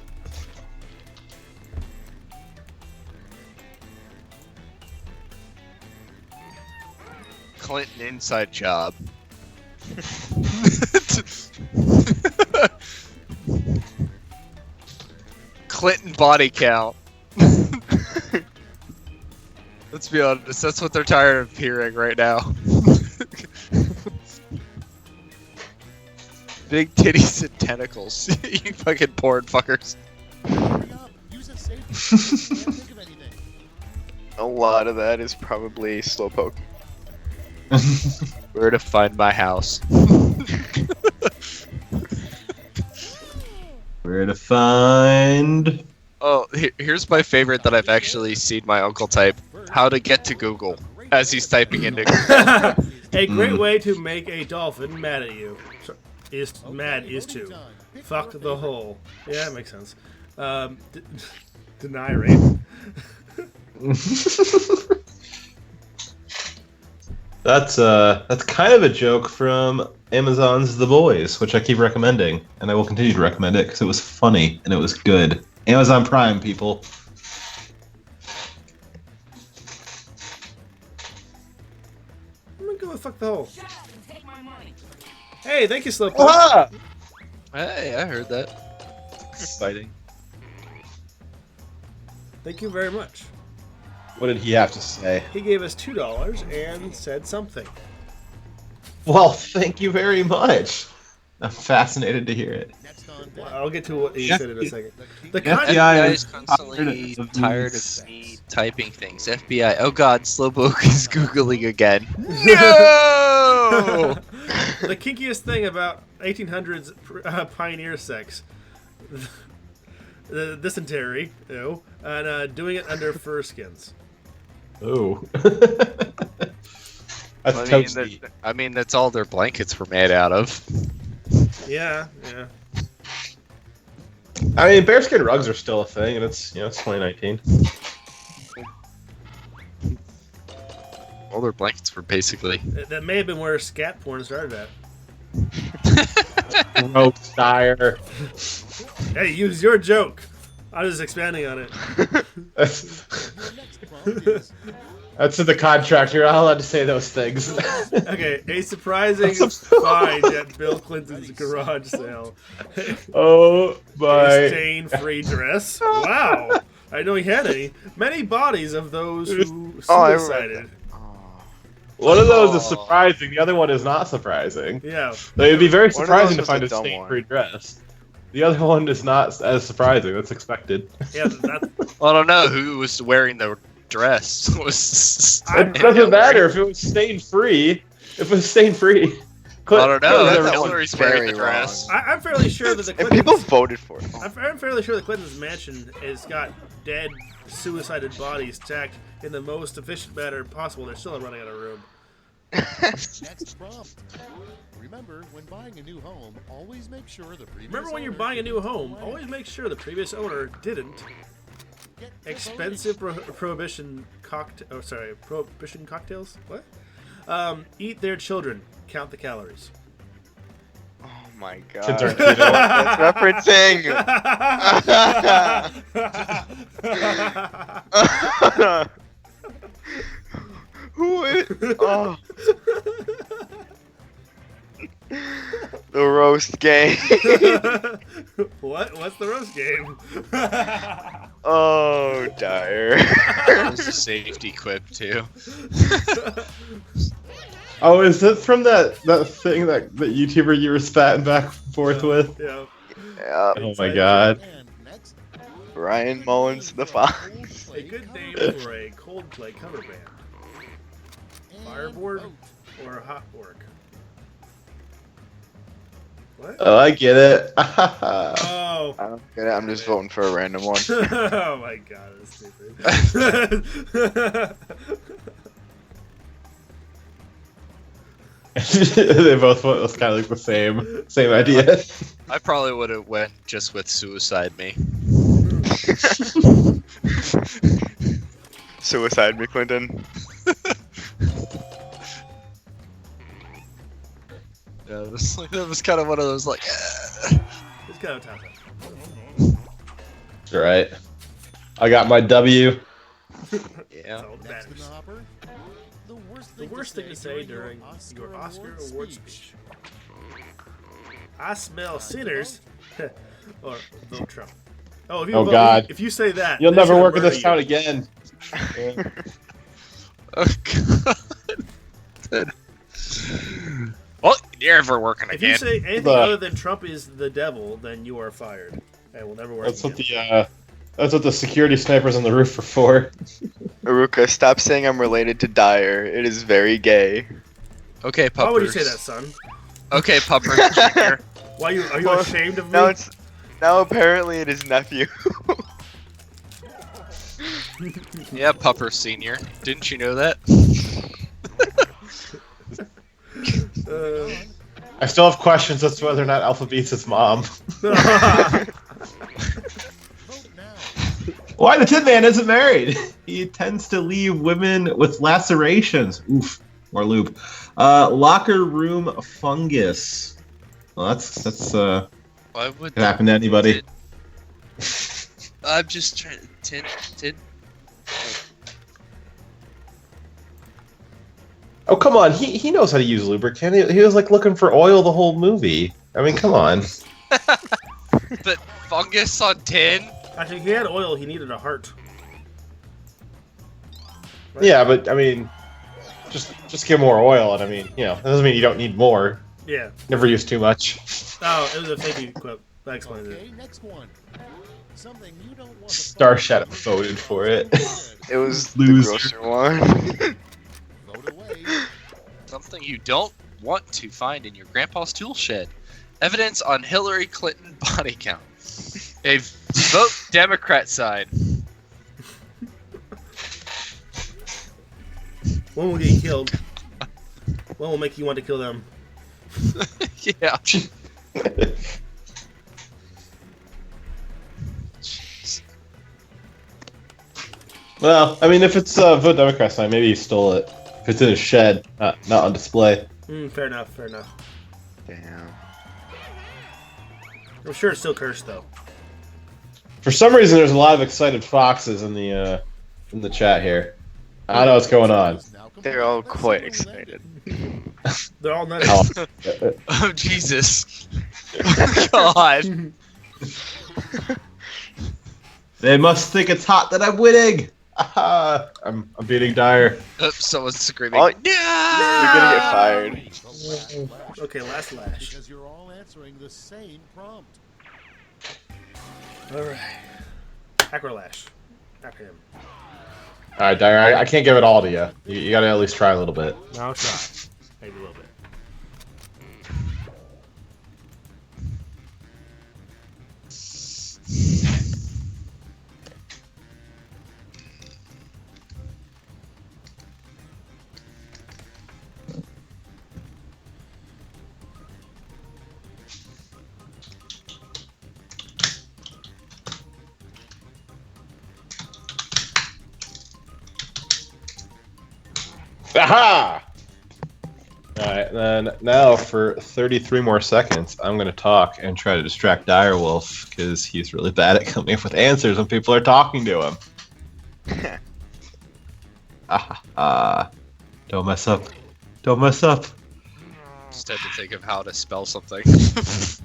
[SPEAKER 3] Clinton inside job. Clinton body count. Let's be honest, that's what they're tired of hearing right now. Big titties and tentacles. You fucking porn fuckers.
[SPEAKER 5] Hurry up, use a safe. Can't think of anything.
[SPEAKER 4] A lot of that is probably slowpoke.
[SPEAKER 3] Where to find my house?
[SPEAKER 1] Where to find?
[SPEAKER 3] Oh, here's my favorite that I've actually seen my uncle type. How to get to Google as he's typing into Google.
[SPEAKER 2] A great way to make a dolphin mad at you is to fuck the hole. Yeah, that makes sense. Deny rape.
[SPEAKER 1] That's kind of a joke from Amazon's The Boys, which I keep recommending, and I will continue to recommend it because it was funny and it was good. Amazon Prime, people.
[SPEAKER 2] I'm gonna go with fuck the hole. Hey, thank you, Slowpoke.
[SPEAKER 1] Ah!
[SPEAKER 3] Hey, I heard that.
[SPEAKER 1] Exciting.
[SPEAKER 2] Thank you very much.
[SPEAKER 1] What did he have to say?
[SPEAKER 2] He gave us $2 and said something.
[SPEAKER 1] Well, thank you very much. I'm fascinated to hear it.
[SPEAKER 5] Next on
[SPEAKER 2] Well,
[SPEAKER 5] deck.
[SPEAKER 2] I'll get to what he said in a second. The
[SPEAKER 1] Yeah.
[SPEAKER 2] con-
[SPEAKER 1] FBI
[SPEAKER 3] FBI
[SPEAKER 1] is
[SPEAKER 3] is constantly
[SPEAKER 1] tired of
[SPEAKER 3] tired
[SPEAKER 1] these.
[SPEAKER 3] of me typing things. FBI. Oh god, Slowpoke is Googling again. No!
[SPEAKER 2] the kinkiest thing about 1800s pioneer sex. dysentery, and doing it under fur skins.
[SPEAKER 1] Ooh.
[SPEAKER 3] I mean, that's all their blankets were made out of.
[SPEAKER 2] Yeah.
[SPEAKER 1] I mean, bearskin rugs are still a thing, and it's 2019.
[SPEAKER 3] All their blankets were basically.
[SPEAKER 2] That may have been where scat porn started at.
[SPEAKER 1] Gross, Dyer.
[SPEAKER 2] Hey, use your joke. I was expanding on it.
[SPEAKER 1] That's in the contract. You're not allowed to say those things.
[SPEAKER 2] Okay, a surprising find at Bill Clinton's garage sale.
[SPEAKER 1] Oh my!
[SPEAKER 2] A stain-free dress. Wow, I didn't know he had any. Many bodies of those who suicided.
[SPEAKER 1] One of those is surprising. The other one is not surprising.
[SPEAKER 2] Yeah,
[SPEAKER 1] it would be very surprising to find a stain-free dress. The other one is not as surprising. That's expected.
[SPEAKER 2] Yeah,
[SPEAKER 3] well, I don't know who was wearing the dress.
[SPEAKER 1] It doesn't matter if it was stain-free. If it was stain-free.
[SPEAKER 3] I don't know. Hillary's wearing the dress.
[SPEAKER 2] I'm fairly sure that the Clintons,
[SPEAKER 4] people voted for it.
[SPEAKER 2] I'm fairly sure the Clintons' mansion has got dead, suicided bodies stacked in the most efficient manner possible. They're still running out of room.
[SPEAKER 5] Next prompt. Remember, when buying a new home, always make sure the previous
[SPEAKER 2] Remember when you're
[SPEAKER 5] owner
[SPEAKER 2] buying a new
[SPEAKER 5] didn't
[SPEAKER 2] home,
[SPEAKER 5] plan.
[SPEAKER 2] always make sure the previous owner didn't.
[SPEAKER 5] Get
[SPEAKER 2] Expensive prohibition cocktails. What? Eat their children. Count the calories.
[SPEAKER 4] Oh my god.
[SPEAKER 1] Kids aren't cute at all.
[SPEAKER 4] That's referencing. Who is? Oh. The roast game.
[SPEAKER 2] What? What's the roast game?
[SPEAKER 4] Oh, Dyer.
[SPEAKER 3] There's a safety quip too.
[SPEAKER 1] Oh, is that from that thing that YouTuber you were spatting back and forth with?
[SPEAKER 2] Yeah.
[SPEAKER 4] Yeah.
[SPEAKER 1] Oh my god.
[SPEAKER 5] And next,
[SPEAKER 4] Brian Mullins the Fox.
[SPEAKER 2] A good name for a Coldplay cover band. Fireboard or Hot Orc? What?
[SPEAKER 1] Oh, I get it.
[SPEAKER 2] Oh.
[SPEAKER 4] I don't get it. I'm just voting for a random one.
[SPEAKER 2] Oh my god, that's stupid.
[SPEAKER 1] They both went with kind of like the same idea.
[SPEAKER 3] I probably would have went just with Suicide Me.
[SPEAKER 4] Suicide me, Clinton.
[SPEAKER 3] Yeah, that was kind of one of those like.
[SPEAKER 2] It's kind of tough.
[SPEAKER 1] Right. I got my W.
[SPEAKER 3] Yeah.
[SPEAKER 2] So
[SPEAKER 5] next in the hopper,
[SPEAKER 2] the worst thing to say during your Oscar award speech. I smell sinners. Or vote Trump. Oh, if you vote,
[SPEAKER 1] God.
[SPEAKER 2] if you say that,
[SPEAKER 1] You'll
[SPEAKER 2] they're
[SPEAKER 1] never
[SPEAKER 2] gonna
[SPEAKER 1] work with
[SPEAKER 2] murder
[SPEAKER 1] this
[SPEAKER 2] you.
[SPEAKER 1] town again.
[SPEAKER 3] Oh god. Well, you're ever working
[SPEAKER 2] If you
[SPEAKER 3] again.
[SPEAKER 2] say anything
[SPEAKER 1] The-
[SPEAKER 2] other than Trump is the devil, then you are fired. And will never work
[SPEAKER 1] That's what
[SPEAKER 2] again.
[SPEAKER 1] that's what the security snipers on the roof are for.
[SPEAKER 4] Aruka, stop saying I'm related to Dyer. It is very gay.
[SPEAKER 3] Okay, puppers.
[SPEAKER 2] Why would you say that, son?
[SPEAKER 3] Okay, puppers. Junior.
[SPEAKER 2] Are you
[SPEAKER 4] Well,
[SPEAKER 2] ashamed of me?
[SPEAKER 4] Now apparently it is nephew.
[SPEAKER 3] Yeah, Pupper Senior. Didn't you know that?
[SPEAKER 1] I still have questions as to whether or not Alpha Beats his mom.
[SPEAKER 5] vote now.
[SPEAKER 1] Why the Tin Man isn't married? He tends to leave women with lacerations. Oof, more lube. Locker room fungus. Well, that's
[SPEAKER 3] Why would
[SPEAKER 1] could happen to anybody.
[SPEAKER 3] I'm just trying to tin.
[SPEAKER 1] Oh come on, he knows how to use lubricant. He was like looking for oil the whole movie. I mean, come on.
[SPEAKER 3] But fungus on tin?
[SPEAKER 2] Actually, he had oil. He needed a heart. Right?
[SPEAKER 1] Yeah, but I mean, just get more oil, and I mean, that doesn't mean you don't need more.
[SPEAKER 2] Yeah.
[SPEAKER 1] Never use too much.
[SPEAKER 2] Oh, it was a fake quip. That explains
[SPEAKER 5] Okay,
[SPEAKER 2] it.
[SPEAKER 5] next one. Something you don't want to
[SPEAKER 1] Star
[SPEAKER 5] find.
[SPEAKER 1] Shadow voted for it.
[SPEAKER 4] It was
[SPEAKER 1] Loser.
[SPEAKER 4] the grocer one.
[SPEAKER 5] Vote away.
[SPEAKER 3] Something you don't want to find in your grandpa's tool shed. Evidence on Hillary Clinton body count. A Vote Democrat side.
[SPEAKER 2] One will get you killed. One will make you want to kill them.
[SPEAKER 3] Yeah.
[SPEAKER 1] Well, I mean, if it's vote Democrat sign, maybe he stole it. If it's in his shed, not on display.
[SPEAKER 2] Fair enough. Fair enough.
[SPEAKER 4] Damn.
[SPEAKER 2] I'm sure it's still cursed though.
[SPEAKER 1] For some reason, there's a lot of excited foxes in the chat here. I don't know what's going on.
[SPEAKER 4] They're all quite excited.
[SPEAKER 2] They're all nuts.
[SPEAKER 3] Oh Jesus! God.
[SPEAKER 1] They must think it's hot that I'm winning. I'm beating Dyer.
[SPEAKER 3] Someone's screaming.
[SPEAKER 4] Oh,
[SPEAKER 3] Yeah!
[SPEAKER 4] You're gonna get fired.
[SPEAKER 2] Okay, last lash.
[SPEAKER 5] Because you're all answering the same prompt.
[SPEAKER 2] All right. Acrolash. Acronym.
[SPEAKER 1] All right, Dyer. I can't give it all to you. You got to at least try a little bit.
[SPEAKER 2] No, I'll try. Maybe a little bit.
[SPEAKER 1] Aha! Alright, then now for 33 more seconds, I'm going to talk and try to distract Direwolf, because he's really bad at coming up with answers when people are talking to him. Don't mess up. Don't mess up.
[SPEAKER 3] Just had to think of how to spell something.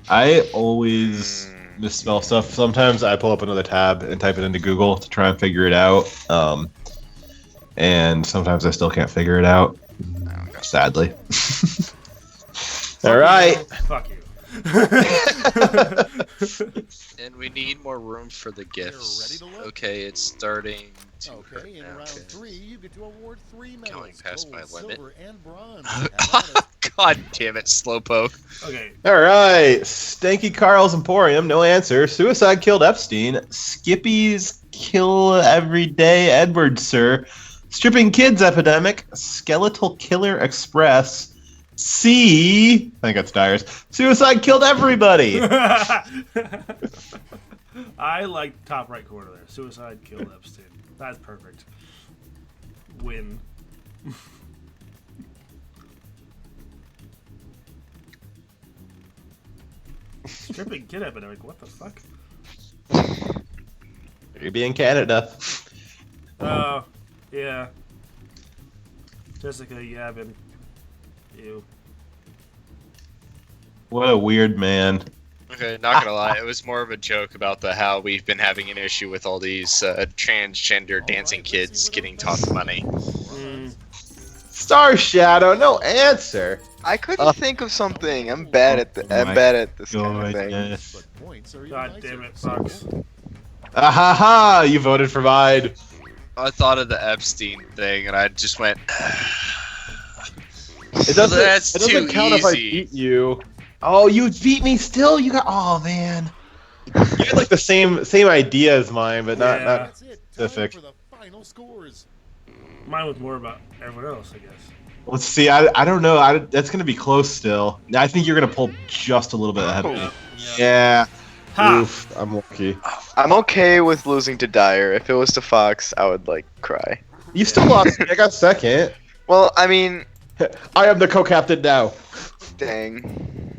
[SPEAKER 1] I always misspell stuff. Sometimes I pull up another tab and type it into Google to try and figure it out. And sometimes I still can't figure it out. Sadly. All right.
[SPEAKER 2] Fuck you.
[SPEAKER 3] And we need more room for the gifts.
[SPEAKER 5] Ready to look?
[SPEAKER 3] Okay, it's starting to hurt
[SPEAKER 5] Okay, in
[SPEAKER 3] now.
[SPEAKER 5] round
[SPEAKER 3] Okay.
[SPEAKER 5] 3, you get to award 3 medals.
[SPEAKER 3] Going past my
[SPEAKER 5] gold,
[SPEAKER 3] limit.
[SPEAKER 5] silver, and bronze. Have at it.
[SPEAKER 3] God damn it, Slowpoke.
[SPEAKER 2] Okay.
[SPEAKER 1] All right. Stanky Carl's Emporium, no answer. Suicide killed Epstein. Skippy's kill every day. Edward, sir. Stripping kids epidemic. Skeletal Killer Express. C. I think that's Dyer's. Suicide killed everybody.
[SPEAKER 2] I like top right corner there. Suicide killed Epstein. That's perfect. Win. Stripping kid epidemic. What the fuck?
[SPEAKER 1] You'd be in Canada.
[SPEAKER 2] Oh, yeah. Jessica Yavin. Ew.
[SPEAKER 1] What a weird man.
[SPEAKER 3] Okay, not gonna lie, it was more of a joke about how we've been having an issue with all these transgender dancing kids getting taught money.
[SPEAKER 1] Star Shadow, no answer.
[SPEAKER 4] I couldn't think of something. I'm bad at this kind of thing.
[SPEAKER 1] Goodness.
[SPEAKER 5] But points are
[SPEAKER 2] God damn it, Fox.
[SPEAKER 1] Ahaha, you voted for Vide.
[SPEAKER 3] I thought of the Epstein thing, and I just went.
[SPEAKER 1] It doesn't,
[SPEAKER 3] That's
[SPEAKER 1] it doesn't
[SPEAKER 3] too
[SPEAKER 1] count if I
[SPEAKER 3] easy.
[SPEAKER 1] beat you. Oh, you beat me still? You got. Oh, man. You had like the same idea as mine, but not.
[SPEAKER 2] Yeah.
[SPEAKER 1] not
[SPEAKER 5] That's it. Time
[SPEAKER 1] specific.
[SPEAKER 5] for the final scores.
[SPEAKER 2] Mine was more about everyone else, I guess.
[SPEAKER 1] Let's see. I don't know. That's gonna be close still. I think you're gonna pull just a little bit ahead of me. Yeah.
[SPEAKER 2] Ha!
[SPEAKER 1] Oof. I'm lucky.
[SPEAKER 4] I'm okay with losing to Dyer. If it was to Fox, I would like cry.
[SPEAKER 1] You still lost. I got second.
[SPEAKER 4] Well, I mean,
[SPEAKER 1] I am the co-captain now.
[SPEAKER 4] dang.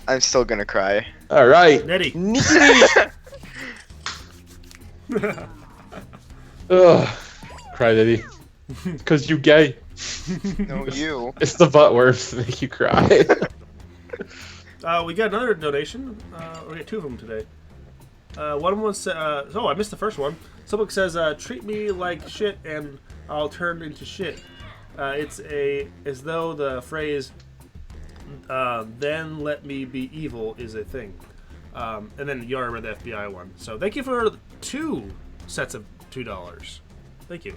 [SPEAKER 4] I'm still gonna cry.
[SPEAKER 1] All right.
[SPEAKER 2] Nettie.
[SPEAKER 1] Ugh. Cry, baby. Cause you gay.
[SPEAKER 4] No, you.
[SPEAKER 1] It's the butt worms that make you cry.
[SPEAKER 2] We got another donation. We got two of them today. One of them was, oh, I missed the first one. Someone says, treat me like shit and I'll turn into shit. It's as though the phrase, then let me be evil is a thing. And then you already read the FBI one. So thank you for 2 sets of $2. Thank you.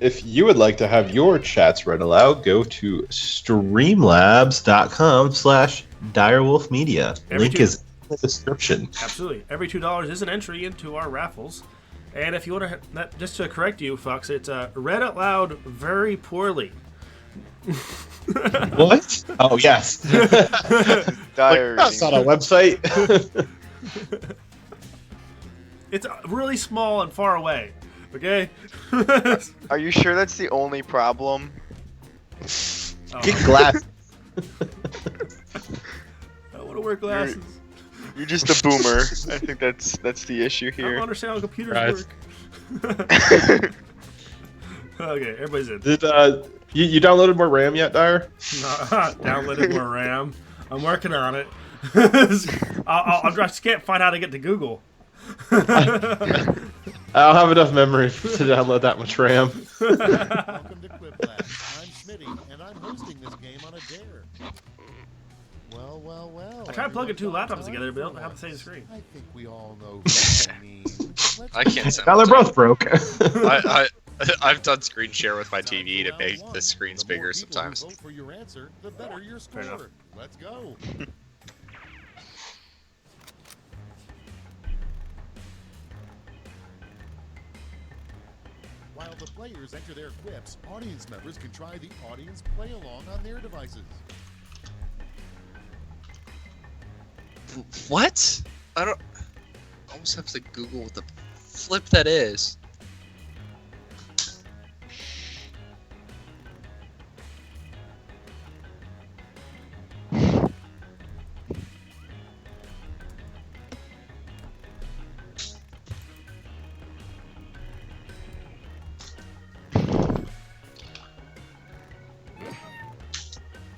[SPEAKER 1] If you would like to have your chats read aloud, go to streamlabs.com/direwolfmedia.
[SPEAKER 2] Every
[SPEAKER 1] Link is the description.
[SPEAKER 2] Absolutely. Every $2 is an entry into our raffles. And if you want to, just to correct you, Fox, it's read out loud very poorly.
[SPEAKER 1] What? Oh, yes. That's not a website.
[SPEAKER 2] It's really small and far away. Okay?
[SPEAKER 4] Are you sure that's the only problem?
[SPEAKER 1] Get glasses.
[SPEAKER 2] I want to wear glasses.
[SPEAKER 4] You're just a boomer. I think that's the issue
[SPEAKER 2] I don't
[SPEAKER 4] here.
[SPEAKER 2] understand how computers
[SPEAKER 1] Right.
[SPEAKER 2] work. Okay, everybody's in.
[SPEAKER 1] Did you downloaded more RAM yet, Dyer?
[SPEAKER 2] Downloaded more RAM. I'm working on it. I just can't find how to get to Google.
[SPEAKER 1] I don't have enough memory to download that much RAM.
[SPEAKER 5] Welcome to Quiplash. I'm Smitty, and I'm hosting this game on a dare. Well.
[SPEAKER 2] I tried plugging two
[SPEAKER 5] everybody,
[SPEAKER 2] laptops together, but they don't
[SPEAKER 5] time
[SPEAKER 2] have the
[SPEAKER 5] for
[SPEAKER 2] same
[SPEAKER 5] us.
[SPEAKER 2] screen.
[SPEAKER 5] I think we all know who I mean.
[SPEAKER 3] I can't
[SPEAKER 1] Now they're both broke.
[SPEAKER 3] I've done screen share with my TV to make the screens bigger sometimes.
[SPEAKER 5] The more people who vote for your answer, the better your
[SPEAKER 2] Fair enough.
[SPEAKER 5] score. Let's go. While the players enter their quips, audience members can try the audience play along on their devices.
[SPEAKER 3] What? I don't. I almost have to Google what the flip that is.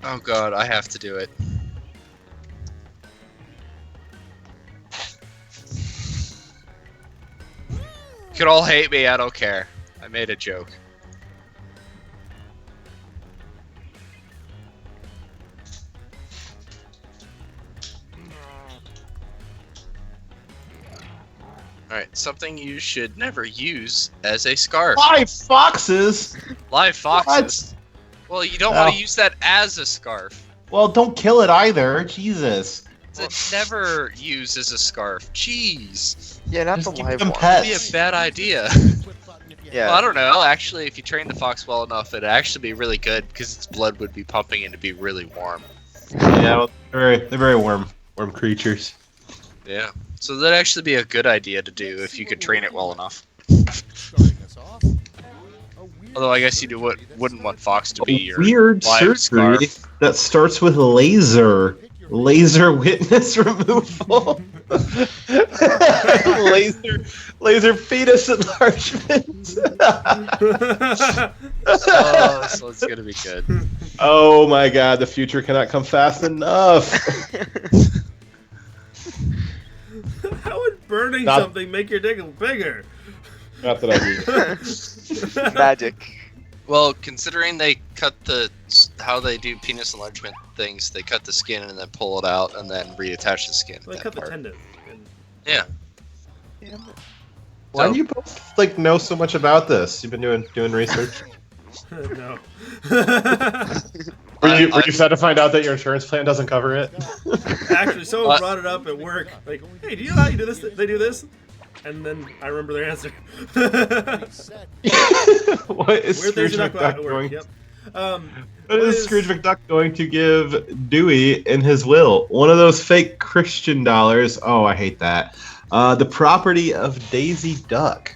[SPEAKER 3] Oh god, I have to do it. You can all hate me, I don't care. I made a joke. Alright, something you should never use as a scarf.
[SPEAKER 1] Live foxes.
[SPEAKER 3] Live foxes. Well, you don't want to use that as a scarf.
[SPEAKER 1] Well, don't kill it either. Jesus.
[SPEAKER 3] It's never used as a scarf. Jeez.
[SPEAKER 4] Yeah, not
[SPEAKER 1] Just
[SPEAKER 4] the
[SPEAKER 1] give
[SPEAKER 4] live
[SPEAKER 1] them
[SPEAKER 4] one.
[SPEAKER 1] pets.
[SPEAKER 3] That'd be a bad idea.
[SPEAKER 4] Yeah.
[SPEAKER 3] Well, I don't know. Actually, if you train the fox well enough, it'd actually be really good because its blood would be pumping and it'd be really warm.
[SPEAKER 1] Yeah, well, they're very warm creatures.
[SPEAKER 3] Yeah. So that'd actually be a good idea to do if you could train it well enough.
[SPEAKER 5] Starting us off, a weird
[SPEAKER 3] Although I guess you
[SPEAKER 5] surgery
[SPEAKER 3] wouldn't
[SPEAKER 5] that
[SPEAKER 3] want
[SPEAKER 5] is
[SPEAKER 3] fox to be your
[SPEAKER 1] Weird
[SPEAKER 3] live
[SPEAKER 1] surgery
[SPEAKER 3] scarf.
[SPEAKER 1] that starts with laser. Laser witness removal. laser fetus enlargement.
[SPEAKER 3] Oh, so it's gonna be good.
[SPEAKER 1] Oh my god, the future cannot come fast enough.
[SPEAKER 2] How would burning
[SPEAKER 1] Not-
[SPEAKER 2] something make your dick bigger?
[SPEAKER 1] Not that I mean.
[SPEAKER 4] Magic.
[SPEAKER 3] Well, considering they cut how they do penis enlargement things, they cut the skin and then pull it out and then reattach the skin.
[SPEAKER 2] They
[SPEAKER 3] that
[SPEAKER 2] cut the
[SPEAKER 3] part.
[SPEAKER 2] tendon. And
[SPEAKER 3] Yeah.
[SPEAKER 1] Why
[SPEAKER 3] So-
[SPEAKER 1] do you both know so much about this? You've been doing research.
[SPEAKER 2] no.
[SPEAKER 1] Were you sad to find out that your insurance plan doesn't cover it?
[SPEAKER 2] Actually, someone brought it up at work. Like, hey, do you know how you do this? They do this? And then I remember their answer.
[SPEAKER 1] What is
[SPEAKER 2] Weird things
[SPEAKER 1] Scrooge
[SPEAKER 2] are not
[SPEAKER 1] McDuck
[SPEAKER 2] going to
[SPEAKER 1] going?
[SPEAKER 2] work. Yep.
[SPEAKER 1] What is Scrooge McDuck going to give Dewey in his will? One of those fake Christian dollars. Oh, I hate that. The property of Daisy Duck.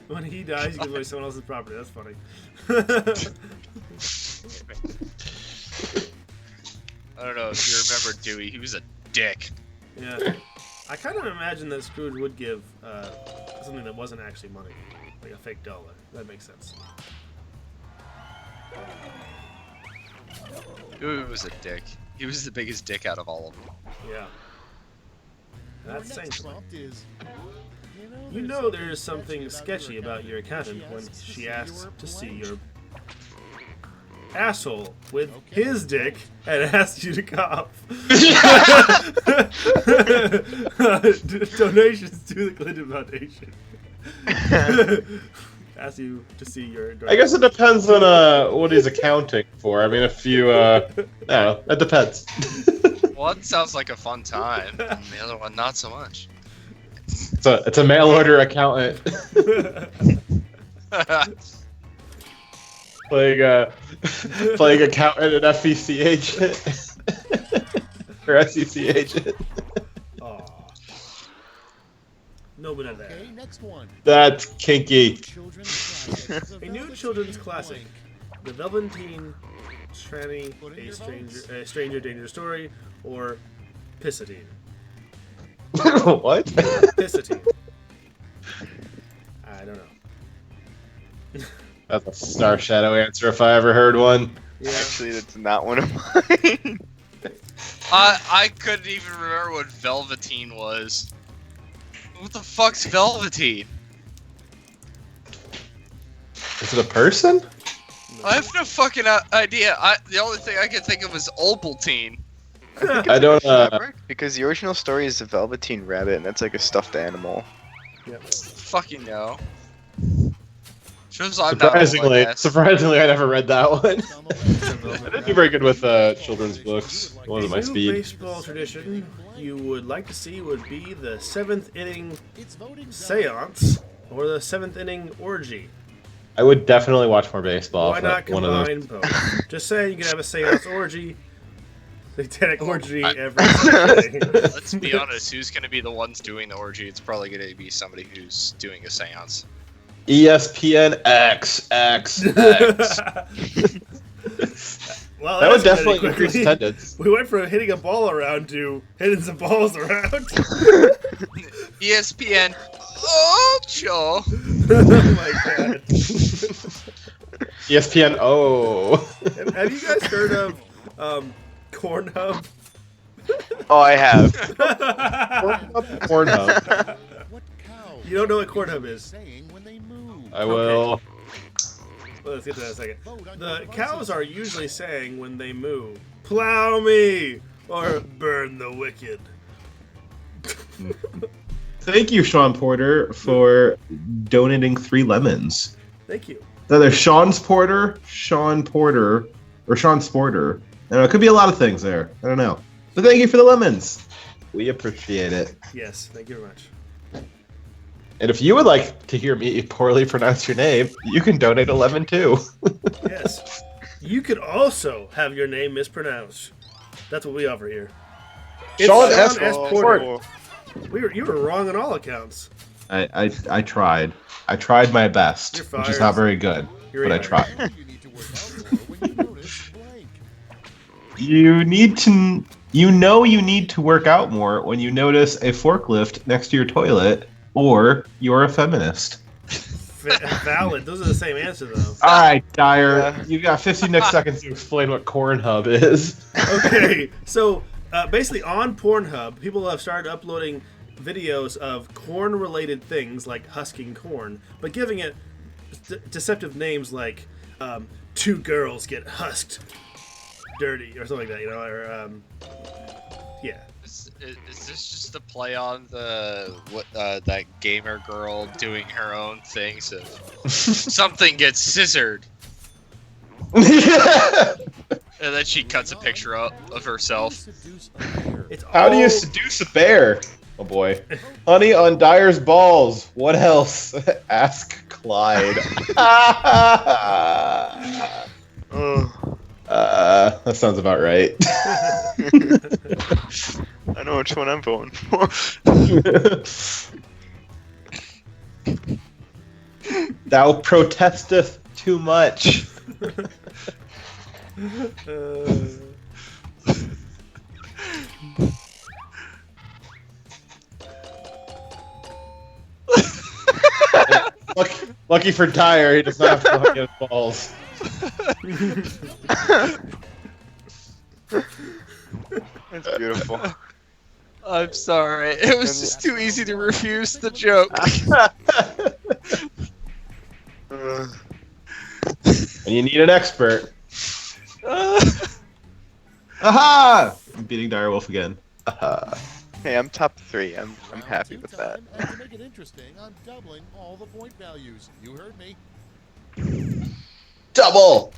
[SPEAKER 2] When he dies, he gives away someone else's property. That's funny.
[SPEAKER 3] I don't know if you remember Dewey. He was a dick.
[SPEAKER 2] Yeah. I kind of imagine that Scrooge would give something that wasn't actually money, like a fake dollar. That makes sense.
[SPEAKER 3] Dewey was a dick. He was the biggest dick out of all of them.
[SPEAKER 2] Yeah.
[SPEAKER 5] Our
[SPEAKER 2] That's saying
[SPEAKER 5] next
[SPEAKER 2] something.
[SPEAKER 5] prompt is,
[SPEAKER 2] You know there is something sketchy about your accountant when she asks to see your asshole with his dick and asks you to cough. Donations to the Clinton Foundation. Ask you to see your.
[SPEAKER 1] I guess it depends on what he's accounting for. I mean, if you, no, it depends.
[SPEAKER 3] One sounds like a fun time, and the other one not so much.
[SPEAKER 1] It's a mail order accountant playing accountant and FEC agent or SEC agent.
[SPEAKER 2] Aw. No one of that.
[SPEAKER 5] Okay, next one.
[SPEAKER 1] That's kinky.
[SPEAKER 2] A new children's classic, The Velveteen Tranny, a Stranger Danger Story, or Pissatine.
[SPEAKER 1] What?
[SPEAKER 2] Pissatine. I don't know.
[SPEAKER 1] That's a Star Shadow answer if I ever heard one.
[SPEAKER 2] Yeah.
[SPEAKER 4] Actually, that's not one of mine.
[SPEAKER 3] I couldn't even remember what Velveteen was. What the fuck's Velveteen?
[SPEAKER 1] Is it a person?
[SPEAKER 3] I have no fucking idea. The only thing I can think of is Opaltine.
[SPEAKER 1] I don't.
[SPEAKER 4] Because the original story is the Velveteen Rabbit, and that's like a stuffed animal.
[SPEAKER 2] Yep.
[SPEAKER 3] Fucking no. Shows I'm not old, I guess.
[SPEAKER 1] Surprisingly, I never read that one. I didn't do very good with children's books. It wasn't my
[SPEAKER 2] A new
[SPEAKER 1] speed.
[SPEAKER 2] baseball tradition you would like to see would be the 7th inning seance or the 7th inning orgy.
[SPEAKER 1] I would definitely watch more baseball.
[SPEAKER 2] Why not combine both? Just saying, you can have a seance orgy, satanic orgy every Sunday.
[SPEAKER 3] Let's be honest, who's going to be the ones doing the orgy? It's probably going to be somebody who's doing a seance.
[SPEAKER 1] ESPN X.
[SPEAKER 2] Well,
[SPEAKER 1] That would
[SPEAKER 2] escalated
[SPEAKER 1] definitely
[SPEAKER 2] quickly.
[SPEAKER 1] increase attendance.
[SPEAKER 2] We went from hitting a ball around to hitting some balls around.
[SPEAKER 3] ESPN Ocho.
[SPEAKER 2] Oh my god.
[SPEAKER 1] ESPN O.
[SPEAKER 2] Have you guys heard of Cornhub?
[SPEAKER 4] Oh, I have.
[SPEAKER 1] Pornhub.
[SPEAKER 5] What cow
[SPEAKER 2] You don't know what Cornhub is.
[SPEAKER 5] saying when they move?
[SPEAKER 1] I will.
[SPEAKER 2] Well, let's get to that in a second. The cows are usually saying when they moo, "Plow me" or "Burn the wicked."
[SPEAKER 1] Thank you, Sean Porter, for donating 3 lemons.
[SPEAKER 2] Thank you.
[SPEAKER 1] Either Sean's Porter, Sean Porter, or Sean Sporter. I don't know, it could be a lot of things there. I don't know. But thank you for the lemons. We appreciate it.
[SPEAKER 2] Yes, thank you very much.
[SPEAKER 1] And if you would like to hear me poorly pronounce your name, you can donate a lemon too.
[SPEAKER 2] Yes. You could also have your name mispronounced. That's what we offer here. It's
[SPEAKER 1] Sean
[SPEAKER 2] Sean
[SPEAKER 1] S.
[SPEAKER 2] S. Porter. You were wrong on all accounts.
[SPEAKER 1] I tried. I tried my best,
[SPEAKER 2] You're
[SPEAKER 1] which is
[SPEAKER 2] fired.
[SPEAKER 1] not very good,
[SPEAKER 2] You're
[SPEAKER 1] but I
[SPEAKER 2] fired.
[SPEAKER 1] tried.
[SPEAKER 5] You need to work out more when you notice blank.
[SPEAKER 1] You need to work out more when you notice a forklift next to your toilet, or you're a feminist.
[SPEAKER 2] Valid. Those are the same answer, though.
[SPEAKER 1] All right, Dyer, you got 15 next seconds to explain what Cornhub is.
[SPEAKER 2] Okay, so basically on Pornhub, people have started uploading videos of corn-related things like husking corn, but giving it deceptive names like 2 girls get husked dirty or something like that, you know, or yeah.
[SPEAKER 3] Is this just a play on that gamer girl doing her own things of something gets scissored and then she cuts a picture up of herself.
[SPEAKER 5] Seduce a bear.
[SPEAKER 2] It's
[SPEAKER 1] How do you
[SPEAKER 2] all-
[SPEAKER 1] seduce a bear? Oh boy. Honey on Dyer's balls. What else? Ask Clyde. That sounds about right.
[SPEAKER 4] I know which one I'm voting for.
[SPEAKER 1] Thou protesteth too much. Lucky for Dyer, he does not have to look at his balls.
[SPEAKER 4] That's beautiful.
[SPEAKER 3] I'm sorry. It was just too easy to refuse the joke.
[SPEAKER 1] And you need an expert. Aha! I'm beating Direwolf again. Aha.
[SPEAKER 4] Hey, I'm top 3. I'm
[SPEAKER 5] Round
[SPEAKER 4] happy
[SPEAKER 5] 2
[SPEAKER 4] with
[SPEAKER 5] time,
[SPEAKER 4] that.
[SPEAKER 5] and to make it interesting, I'm doubling all the point values. You heard me.
[SPEAKER 1] Double!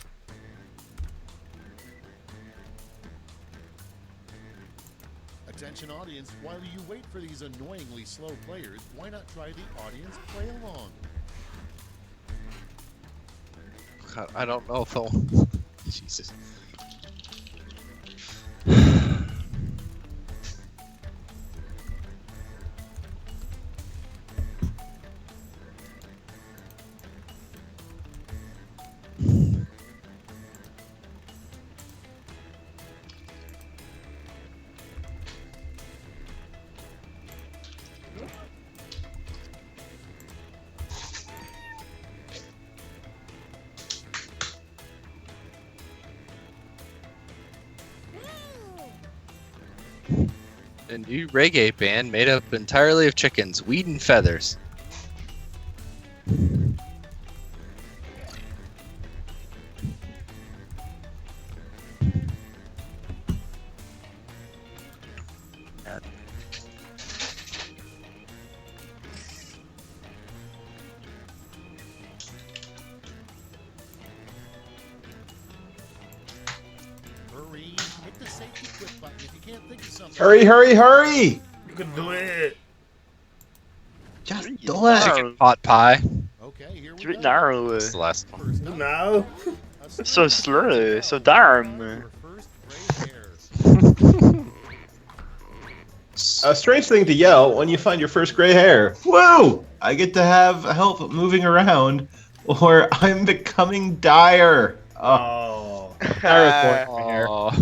[SPEAKER 5] Attention audience, while you wait for these annoyingly slow players, why not try the audience play along?
[SPEAKER 3] I don't know if I'll... Jesus. A new reggae band made up entirely of chickens, weed and feathers.
[SPEAKER 5] Hurry, hit the safety quit button if you can't think of something.
[SPEAKER 1] Hurry, hurry, hurry!
[SPEAKER 2] You can do it.
[SPEAKER 1] Just do
[SPEAKER 3] Chicken pot pie.
[SPEAKER 5] Okay, here we
[SPEAKER 6] It's
[SPEAKER 5] go.
[SPEAKER 6] narrow.
[SPEAKER 3] That's the last one.
[SPEAKER 5] First up,
[SPEAKER 2] No.
[SPEAKER 5] a
[SPEAKER 6] So slow, so darn.
[SPEAKER 5] your first gray hair.
[SPEAKER 1] A strange thing to yell when you find your first gray hair. Woo! I get to have help moving around, or I'm becoming dire.
[SPEAKER 2] Oh.
[SPEAKER 3] Oh,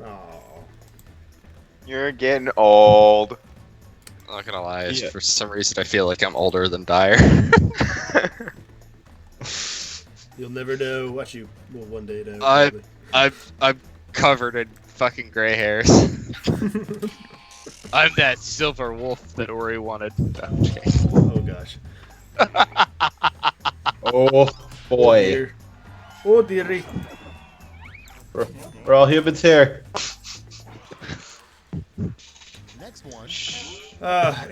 [SPEAKER 2] Oh.
[SPEAKER 4] You're getting old.
[SPEAKER 3] I'm not gonna lie.
[SPEAKER 1] Yeah.
[SPEAKER 3] For some reason, I feel like I'm older than Dyer.
[SPEAKER 2] You'll never know. Watch you. Well, one day know.
[SPEAKER 3] I-
[SPEAKER 2] probably.
[SPEAKER 3] I'm covered in fucking gray hairs. I'm that silver wolf that Ori wanted. No, I'm just kidding.
[SPEAKER 2] Oh gosh.
[SPEAKER 1] Oh boy.
[SPEAKER 2] Dear. Oh dearie.
[SPEAKER 1] We're all humans here.
[SPEAKER 5] Next one,
[SPEAKER 2] A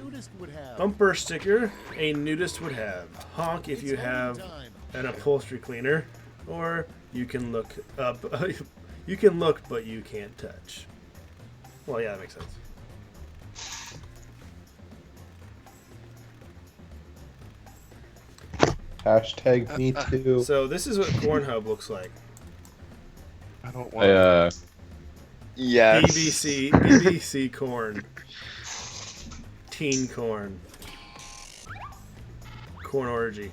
[SPEAKER 5] nudist would have.
[SPEAKER 2] bumper sticker a nudist would have. Honk if you
[SPEAKER 5] It's
[SPEAKER 2] have
[SPEAKER 5] voting time.
[SPEAKER 2] an upholstery cleaner, or you can look up. You can look, but you can't touch. Well, yeah, that makes sense.
[SPEAKER 1] Hashtag me too.
[SPEAKER 2] So this is what Pornhub looks like.
[SPEAKER 3] I don't
[SPEAKER 1] I,
[SPEAKER 3] want.
[SPEAKER 4] Yes.
[SPEAKER 2] BBC corn. Teen corn. Corn orgy.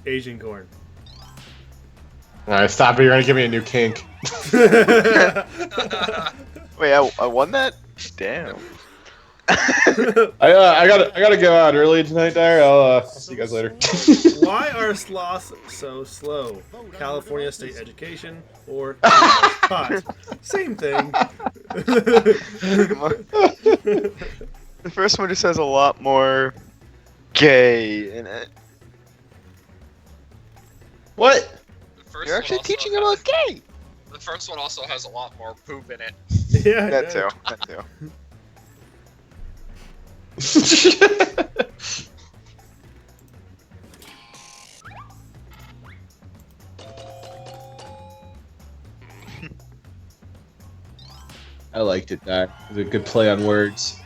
[SPEAKER 2] Asian corn.
[SPEAKER 1] Alright, stop it. You're gonna give me a new kink.
[SPEAKER 4] Wait, I won that? Damn.
[SPEAKER 1] I gotta go out early tonight, Dyer. I'll see you guys later.
[SPEAKER 2] Why are sloths so slow? California State Education or pot? Same thing.
[SPEAKER 4] The first one just has a lot more gay in it.
[SPEAKER 1] What?
[SPEAKER 3] The first
[SPEAKER 4] You're
[SPEAKER 3] one
[SPEAKER 4] actually
[SPEAKER 3] also
[SPEAKER 4] teaching
[SPEAKER 3] has-
[SPEAKER 4] about gay.
[SPEAKER 3] The first one also has a lot more poop in it.
[SPEAKER 2] Yeah,
[SPEAKER 4] That too. That too.
[SPEAKER 1] I liked it, Dyer. It was a good play on words.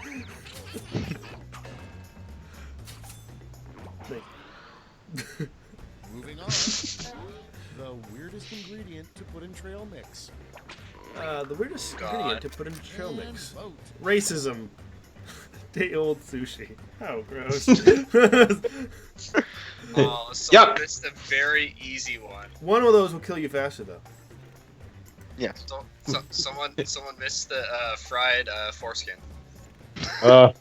[SPEAKER 5] Moving on. The weirdest ingredient to put in trail mix.
[SPEAKER 2] The weirdest
[SPEAKER 3] God.
[SPEAKER 2] ingredient to put in trail mix.
[SPEAKER 5] And vote.
[SPEAKER 2] Racism. Day old sushi. How gross.
[SPEAKER 3] Oh, so
[SPEAKER 1] Yuck.
[SPEAKER 3] missed a very easy one.
[SPEAKER 2] One of those will kill you faster, though.
[SPEAKER 4] Yes.
[SPEAKER 3] Someone missed the fried foreskin.
[SPEAKER 1] Uh,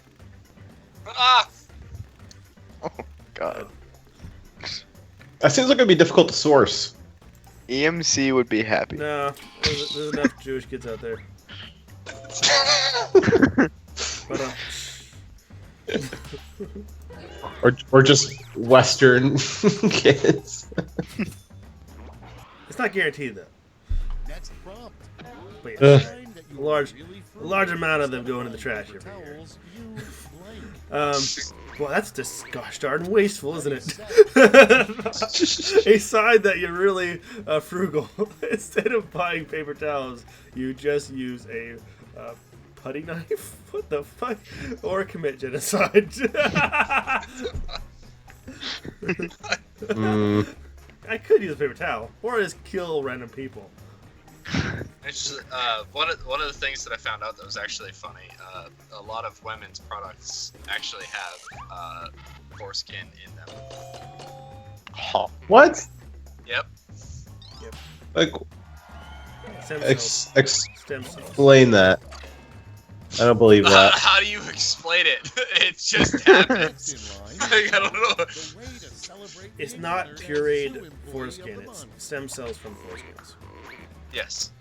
[SPEAKER 3] Ah!
[SPEAKER 4] God.
[SPEAKER 1] that seems like it'd be difficult to source.
[SPEAKER 4] EMC would be happy.
[SPEAKER 2] No, there's enough Jewish kids out there. But,
[SPEAKER 1] Or just Western kids.
[SPEAKER 2] it's not guaranteed, though.
[SPEAKER 5] Next prompt.
[SPEAKER 2] But
[SPEAKER 1] Ugh.
[SPEAKER 2] yeah.
[SPEAKER 5] Find that you
[SPEAKER 2] Large-
[SPEAKER 5] are really
[SPEAKER 2] A large amount of them go into the trash every year.
[SPEAKER 5] Towels, you blank.
[SPEAKER 2] Well, that's just gosh darn wasteful, isn't it? A sign that you're really frugal. Instead of buying paper towels, you just use a putty knife. What the fuck? Or commit genocide. I could use a paper towel, or just kill random people.
[SPEAKER 3] Actually, one of the things that I found out that was actually funny, a lot of women's products actually have foreskin in them.
[SPEAKER 1] What?
[SPEAKER 3] Yep.
[SPEAKER 1] Like,
[SPEAKER 2] Stem cells. Stem cells.
[SPEAKER 1] explain that. I don't believe that.
[SPEAKER 3] How do you explain it? It just happens. I don't know.
[SPEAKER 2] It's not pureed foreskin. It's stem cells from foreskins.
[SPEAKER 3] Yes.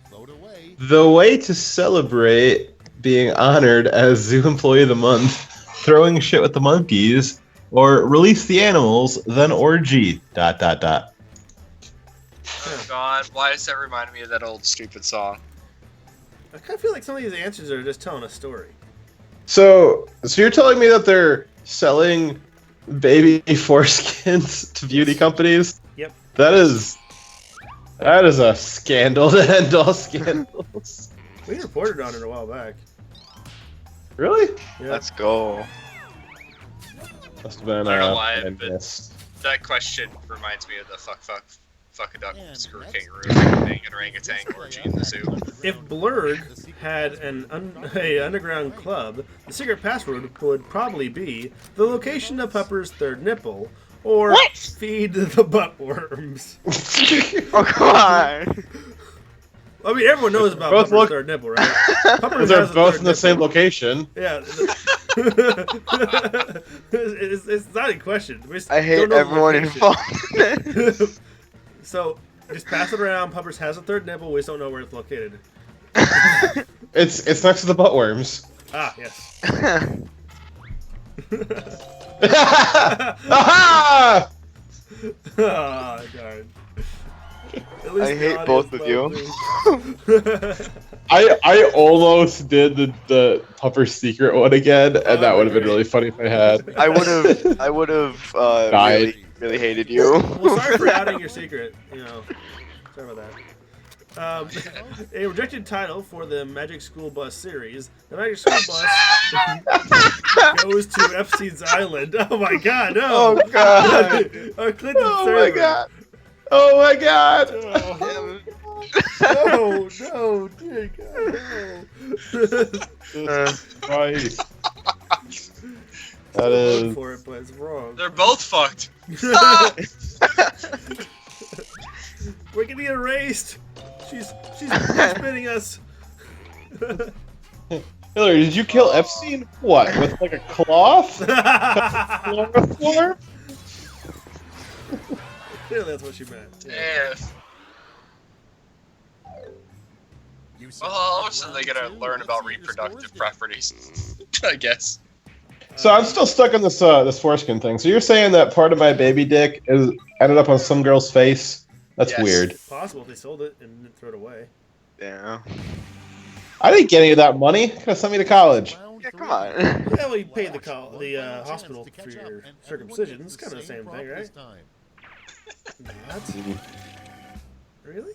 [SPEAKER 1] The way to celebrate being honored as Zoo Employee of the Month, throwing shit with the monkeys, or release the animals, then orgy. ...
[SPEAKER 3] Oh God, why does that remind me of that old stupid song?
[SPEAKER 2] I kind of feel like some of these answers are just telling a story.
[SPEAKER 1] So you're telling me that they're selling baby foreskins to beauty companies?
[SPEAKER 2] Yep.
[SPEAKER 1] That is a scandal to end all scandals.
[SPEAKER 2] We reported on it a while back.
[SPEAKER 1] Really?
[SPEAKER 2] Yeah.
[SPEAKER 4] Let's go.
[SPEAKER 1] Must have been.
[SPEAKER 3] I don't know why,
[SPEAKER 1] I
[SPEAKER 3] but
[SPEAKER 1] missed.
[SPEAKER 3] that question reminds me of the fuck a duck, screw kangaroo, thing, and orangutan orgy in the zoo.
[SPEAKER 2] If Blurred had an underground club, the secret password would probably be the location of Pupper's third nipple, or feed the buttworms.
[SPEAKER 4] Oh, come on.
[SPEAKER 2] I mean, everyone knows about
[SPEAKER 1] Both
[SPEAKER 2] Pupper's third nipple, right? Puppers
[SPEAKER 1] They're
[SPEAKER 2] has a
[SPEAKER 1] both
[SPEAKER 2] third
[SPEAKER 1] in the same
[SPEAKER 2] nipple.
[SPEAKER 1] location.
[SPEAKER 2] Yeah. it's not a question. We just
[SPEAKER 4] I hate
[SPEAKER 2] don't know the
[SPEAKER 4] everyone
[SPEAKER 2] location.
[SPEAKER 4] involved.
[SPEAKER 2] So, just pass it around. Puppers has a third nipple. We just don't know where it's located.
[SPEAKER 1] It's next to the buttworms.
[SPEAKER 2] Ah, yes.
[SPEAKER 1] Aha!
[SPEAKER 2] Oh, darn. At least
[SPEAKER 4] I
[SPEAKER 2] the
[SPEAKER 4] hate
[SPEAKER 2] audience
[SPEAKER 4] both of you.
[SPEAKER 2] knows.
[SPEAKER 1] I almost did the Pupper secret one again, and that would have been really funny if I had.
[SPEAKER 4] I would have
[SPEAKER 1] Died.
[SPEAKER 4] really hated you.
[SPEAKER 2] Well, sorry for outing your secret. You know, sorry about that. A rejected title for the Magic School Bus series. The Magic School Bus goes to Epstein's Island. Oh my God! No!
[SPEAKER 4] Oh God!
[SPEAKER 2] Our Clinton
[SPEAKER 1] Oh
[SPEAKER 2] server.
[SPEAKER 1] my god! Oh my god!
[SPEAKER 2] Oh, no, dear God,
[SPEAKER 1] Right. That
[SPEAKER 2] no.
[SPEAKER 1] is.
[SPEAKER 2] For it, but it's wrong.
[SPEAKER 3] They're both fucked.
[SPEAKER 2] We're getting erased. She's spinning us.
[SPEAKER 1] Hillary, did you kill Epstein? What? With like a cloth? Chloroform?
[SPEAKER 2] Clearly, that's what she meant.
[SPEAKER 3] Yeah. Well, how much are they gonna learn about reproductive properties? I guess.
[SPEAKER 1] So I'm still stuck on this this foreskin thing. So you're saying that part of my baby dick ended up on some girl's face? That's
[SPEAKER 3] Yes.
[SPEAKER 1] weird.
[SPEAKER 2] It's possible if they sold it and didn't throw it away.
[SPEAKER 4] Yeah.
[SPEAKER 1] I didn't get any of that money. Could have sent me to college.
[SPEAKER 4] Yeah, come on.
[SPEAKER 2] Yeah, well, you paid the hospital for your circumcision. It's kind of the same thing, right? Not? Really?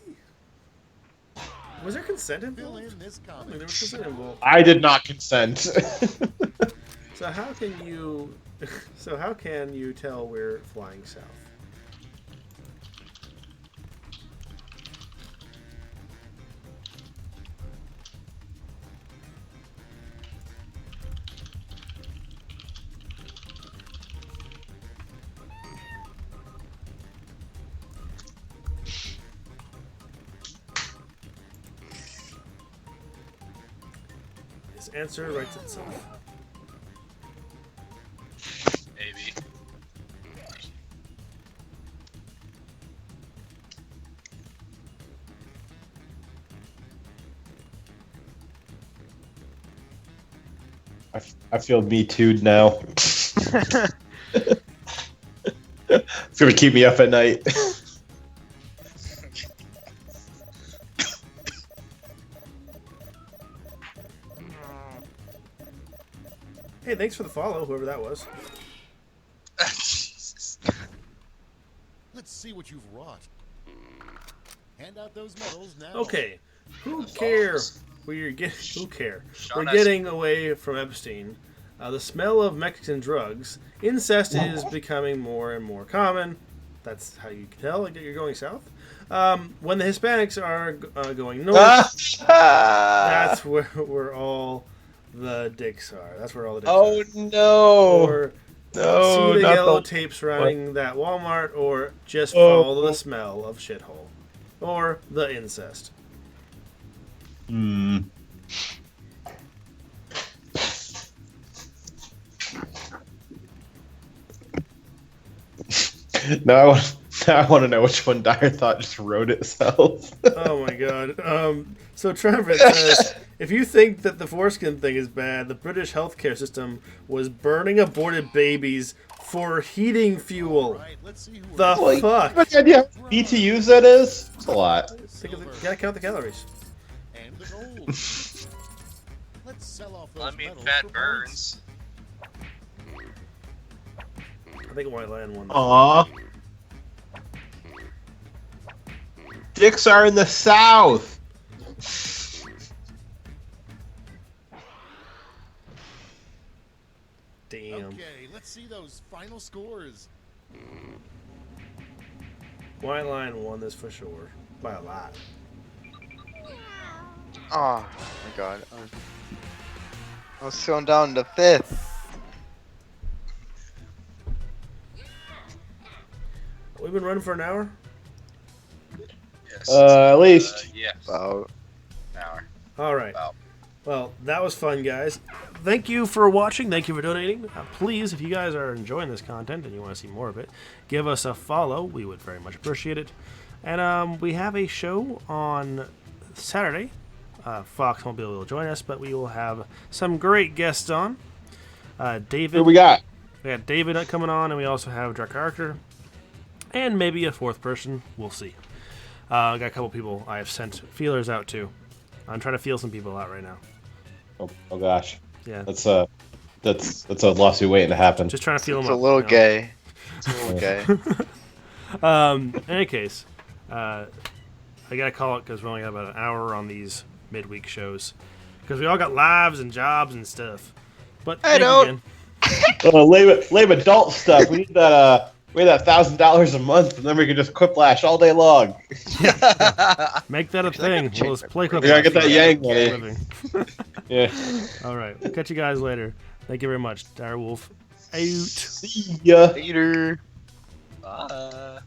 [SPEAKER 2] Was there consent involved? I mean, there was consent involved.
[SPEAKER 1] I did not consent.
[SPEAKER 2] So how can you? So how can you tell we're flying south? His answer writes itself.
[SPEAKER 3] Maybe.
[SPEAKER 1] I feel me too'd now. It's gonna keep me up at night.
[SPEAKER 2] Hey, thanks for the follow, whoever that was.
[SPEAKER 3] Jesus.
[SPEAKER 5] Let's see what you've wrought. Hand out those medals now.
[SPEAKER 2] Okay, who cares? Who care?
[SPEAKER 3] Sean
[SPEAKER 2] We're
[SPEAKER 3] has-
[SPEAKER 2] getting away from Epstein. The smell of Mexican drugs. Incest is becoming more and more common. That's how you can tell you're going south. When the Hispanics are going north, that's where all the dicks are. That's where all the dicks are.
[SPEAKER 1] Oh no!
[SPEAKER 2] Or
[SPEAKER 1] No,
[SPEAKER 2] see the
[SPEAKER 1] not
[SPEAKER 2] yellow
[SPEAKER 1] the-
[SPEAKER 2] tape surrounding that Walmart, or just follow the smell of shithole. Or the incest.
[SPEAKER 1] Hmm. Now I want to know which one Dyer thought just wrote itself.
[SPEAKER 2] Oh my god. So Trevor says, if you think that the foreskin thing is bad, the British healthcare system was burning aborted babies for heating fuel.
[SPEAKER 5] Right, let's see who
[SPEAKER 2] The
[SPEAKER 5] it is.
[SPEAKER 2] fuck?
[SPEAKER 1] What idea how many BTUs that is? It's a lot.
[SPEAKER 2] Gotta count the calories.
[SPEAKER 5] And the gold. Let's sell off those
[SPEAKER 3] I mean,
[SPEAKER 5] medals
[SPEAKER 3] fat
[SPEAKER 5] for
[SPEAKER 3] burns.
[SPEAKER 2] I think White Lion won.
[SPEAKER 1] Aw. Dicks are in the South.
[SPEAKER 2] Damn.
[SPEAKER 5] Okay, let's see those final scores.
[SPEAKER 2] White Lion won this for sure. By a lot.
[SPEAKER 4] Oh my god. I was going down to 5th.
[SPEAKER 2] We've been running for an hour?
[SPEAKER 3] Yes.
[SPEAKER 1] At least.
[SPEAKER 3] Yeah.
[SPEAKER 4] About.
[SPEAKER 3] Hour.
[SPEAKER 2] Alright.
[SPEAKER 3] Wow.
[SPEAKER 2] Well, that was fun, guys. Thank you for watching. Thank you for donating. Please, if you guys are enjoying this content and you want to see more of it, give us a follow. We would very much appreciate it. And we have a show on Saturday. Fox won't be able to join us, but we will have some great guests on. David.
[SPEAKER 1] Who we got?
[SPEAKER 2] We got David coming on, and we also have Arketer. And maybe a fourth person. We'll see. I got a couple people I have sent feelers out to. I'm trying to feel some people out right now.
[SPEAKER 1] Oh gosh.
[SPEAKER 2] Yeah.
[SPEAKER 1] That's a lawsuit waiting to happen.
[SPEAKER 2] Just trying to feel
[SPEAKER 4] It's
[SPEAKER 2] them
[SPEAKER 4] a
[SPEAKER 2] up.
[SPEAKER 4] little
[SPEAKER 2] you know?
[SPEAKER 4] gay. It's a little gay.
[SPEAKER 2] In any case, I gotta call it because we only got about an hour on these midweek shows because we all got lives and jobs and stuff. But
[SPEAKER 4] I
[SPEAKER 2] thank you
[SPEAKER 4] don't.
[SPEAKER 2] again.
[SPEAKER 1] Lame adult stuff. We need that. We need that $1,000 a month, and then we can just quiplash all day long.
[SPEAKER 2] Make that a thing. We'll just play
[SPEAKER 1] We gotta get that Yang money.
[SPEAKER 2] living.
[SPEAKER 1] Yeah.
[SPEAKER 2] All right. We'll catch you guys later. Thank you very much. Dire Wolf out.
[SPEAKER 1] See ya.
[SPEAKER 4] Later.
[SPEAKER 3] Bye.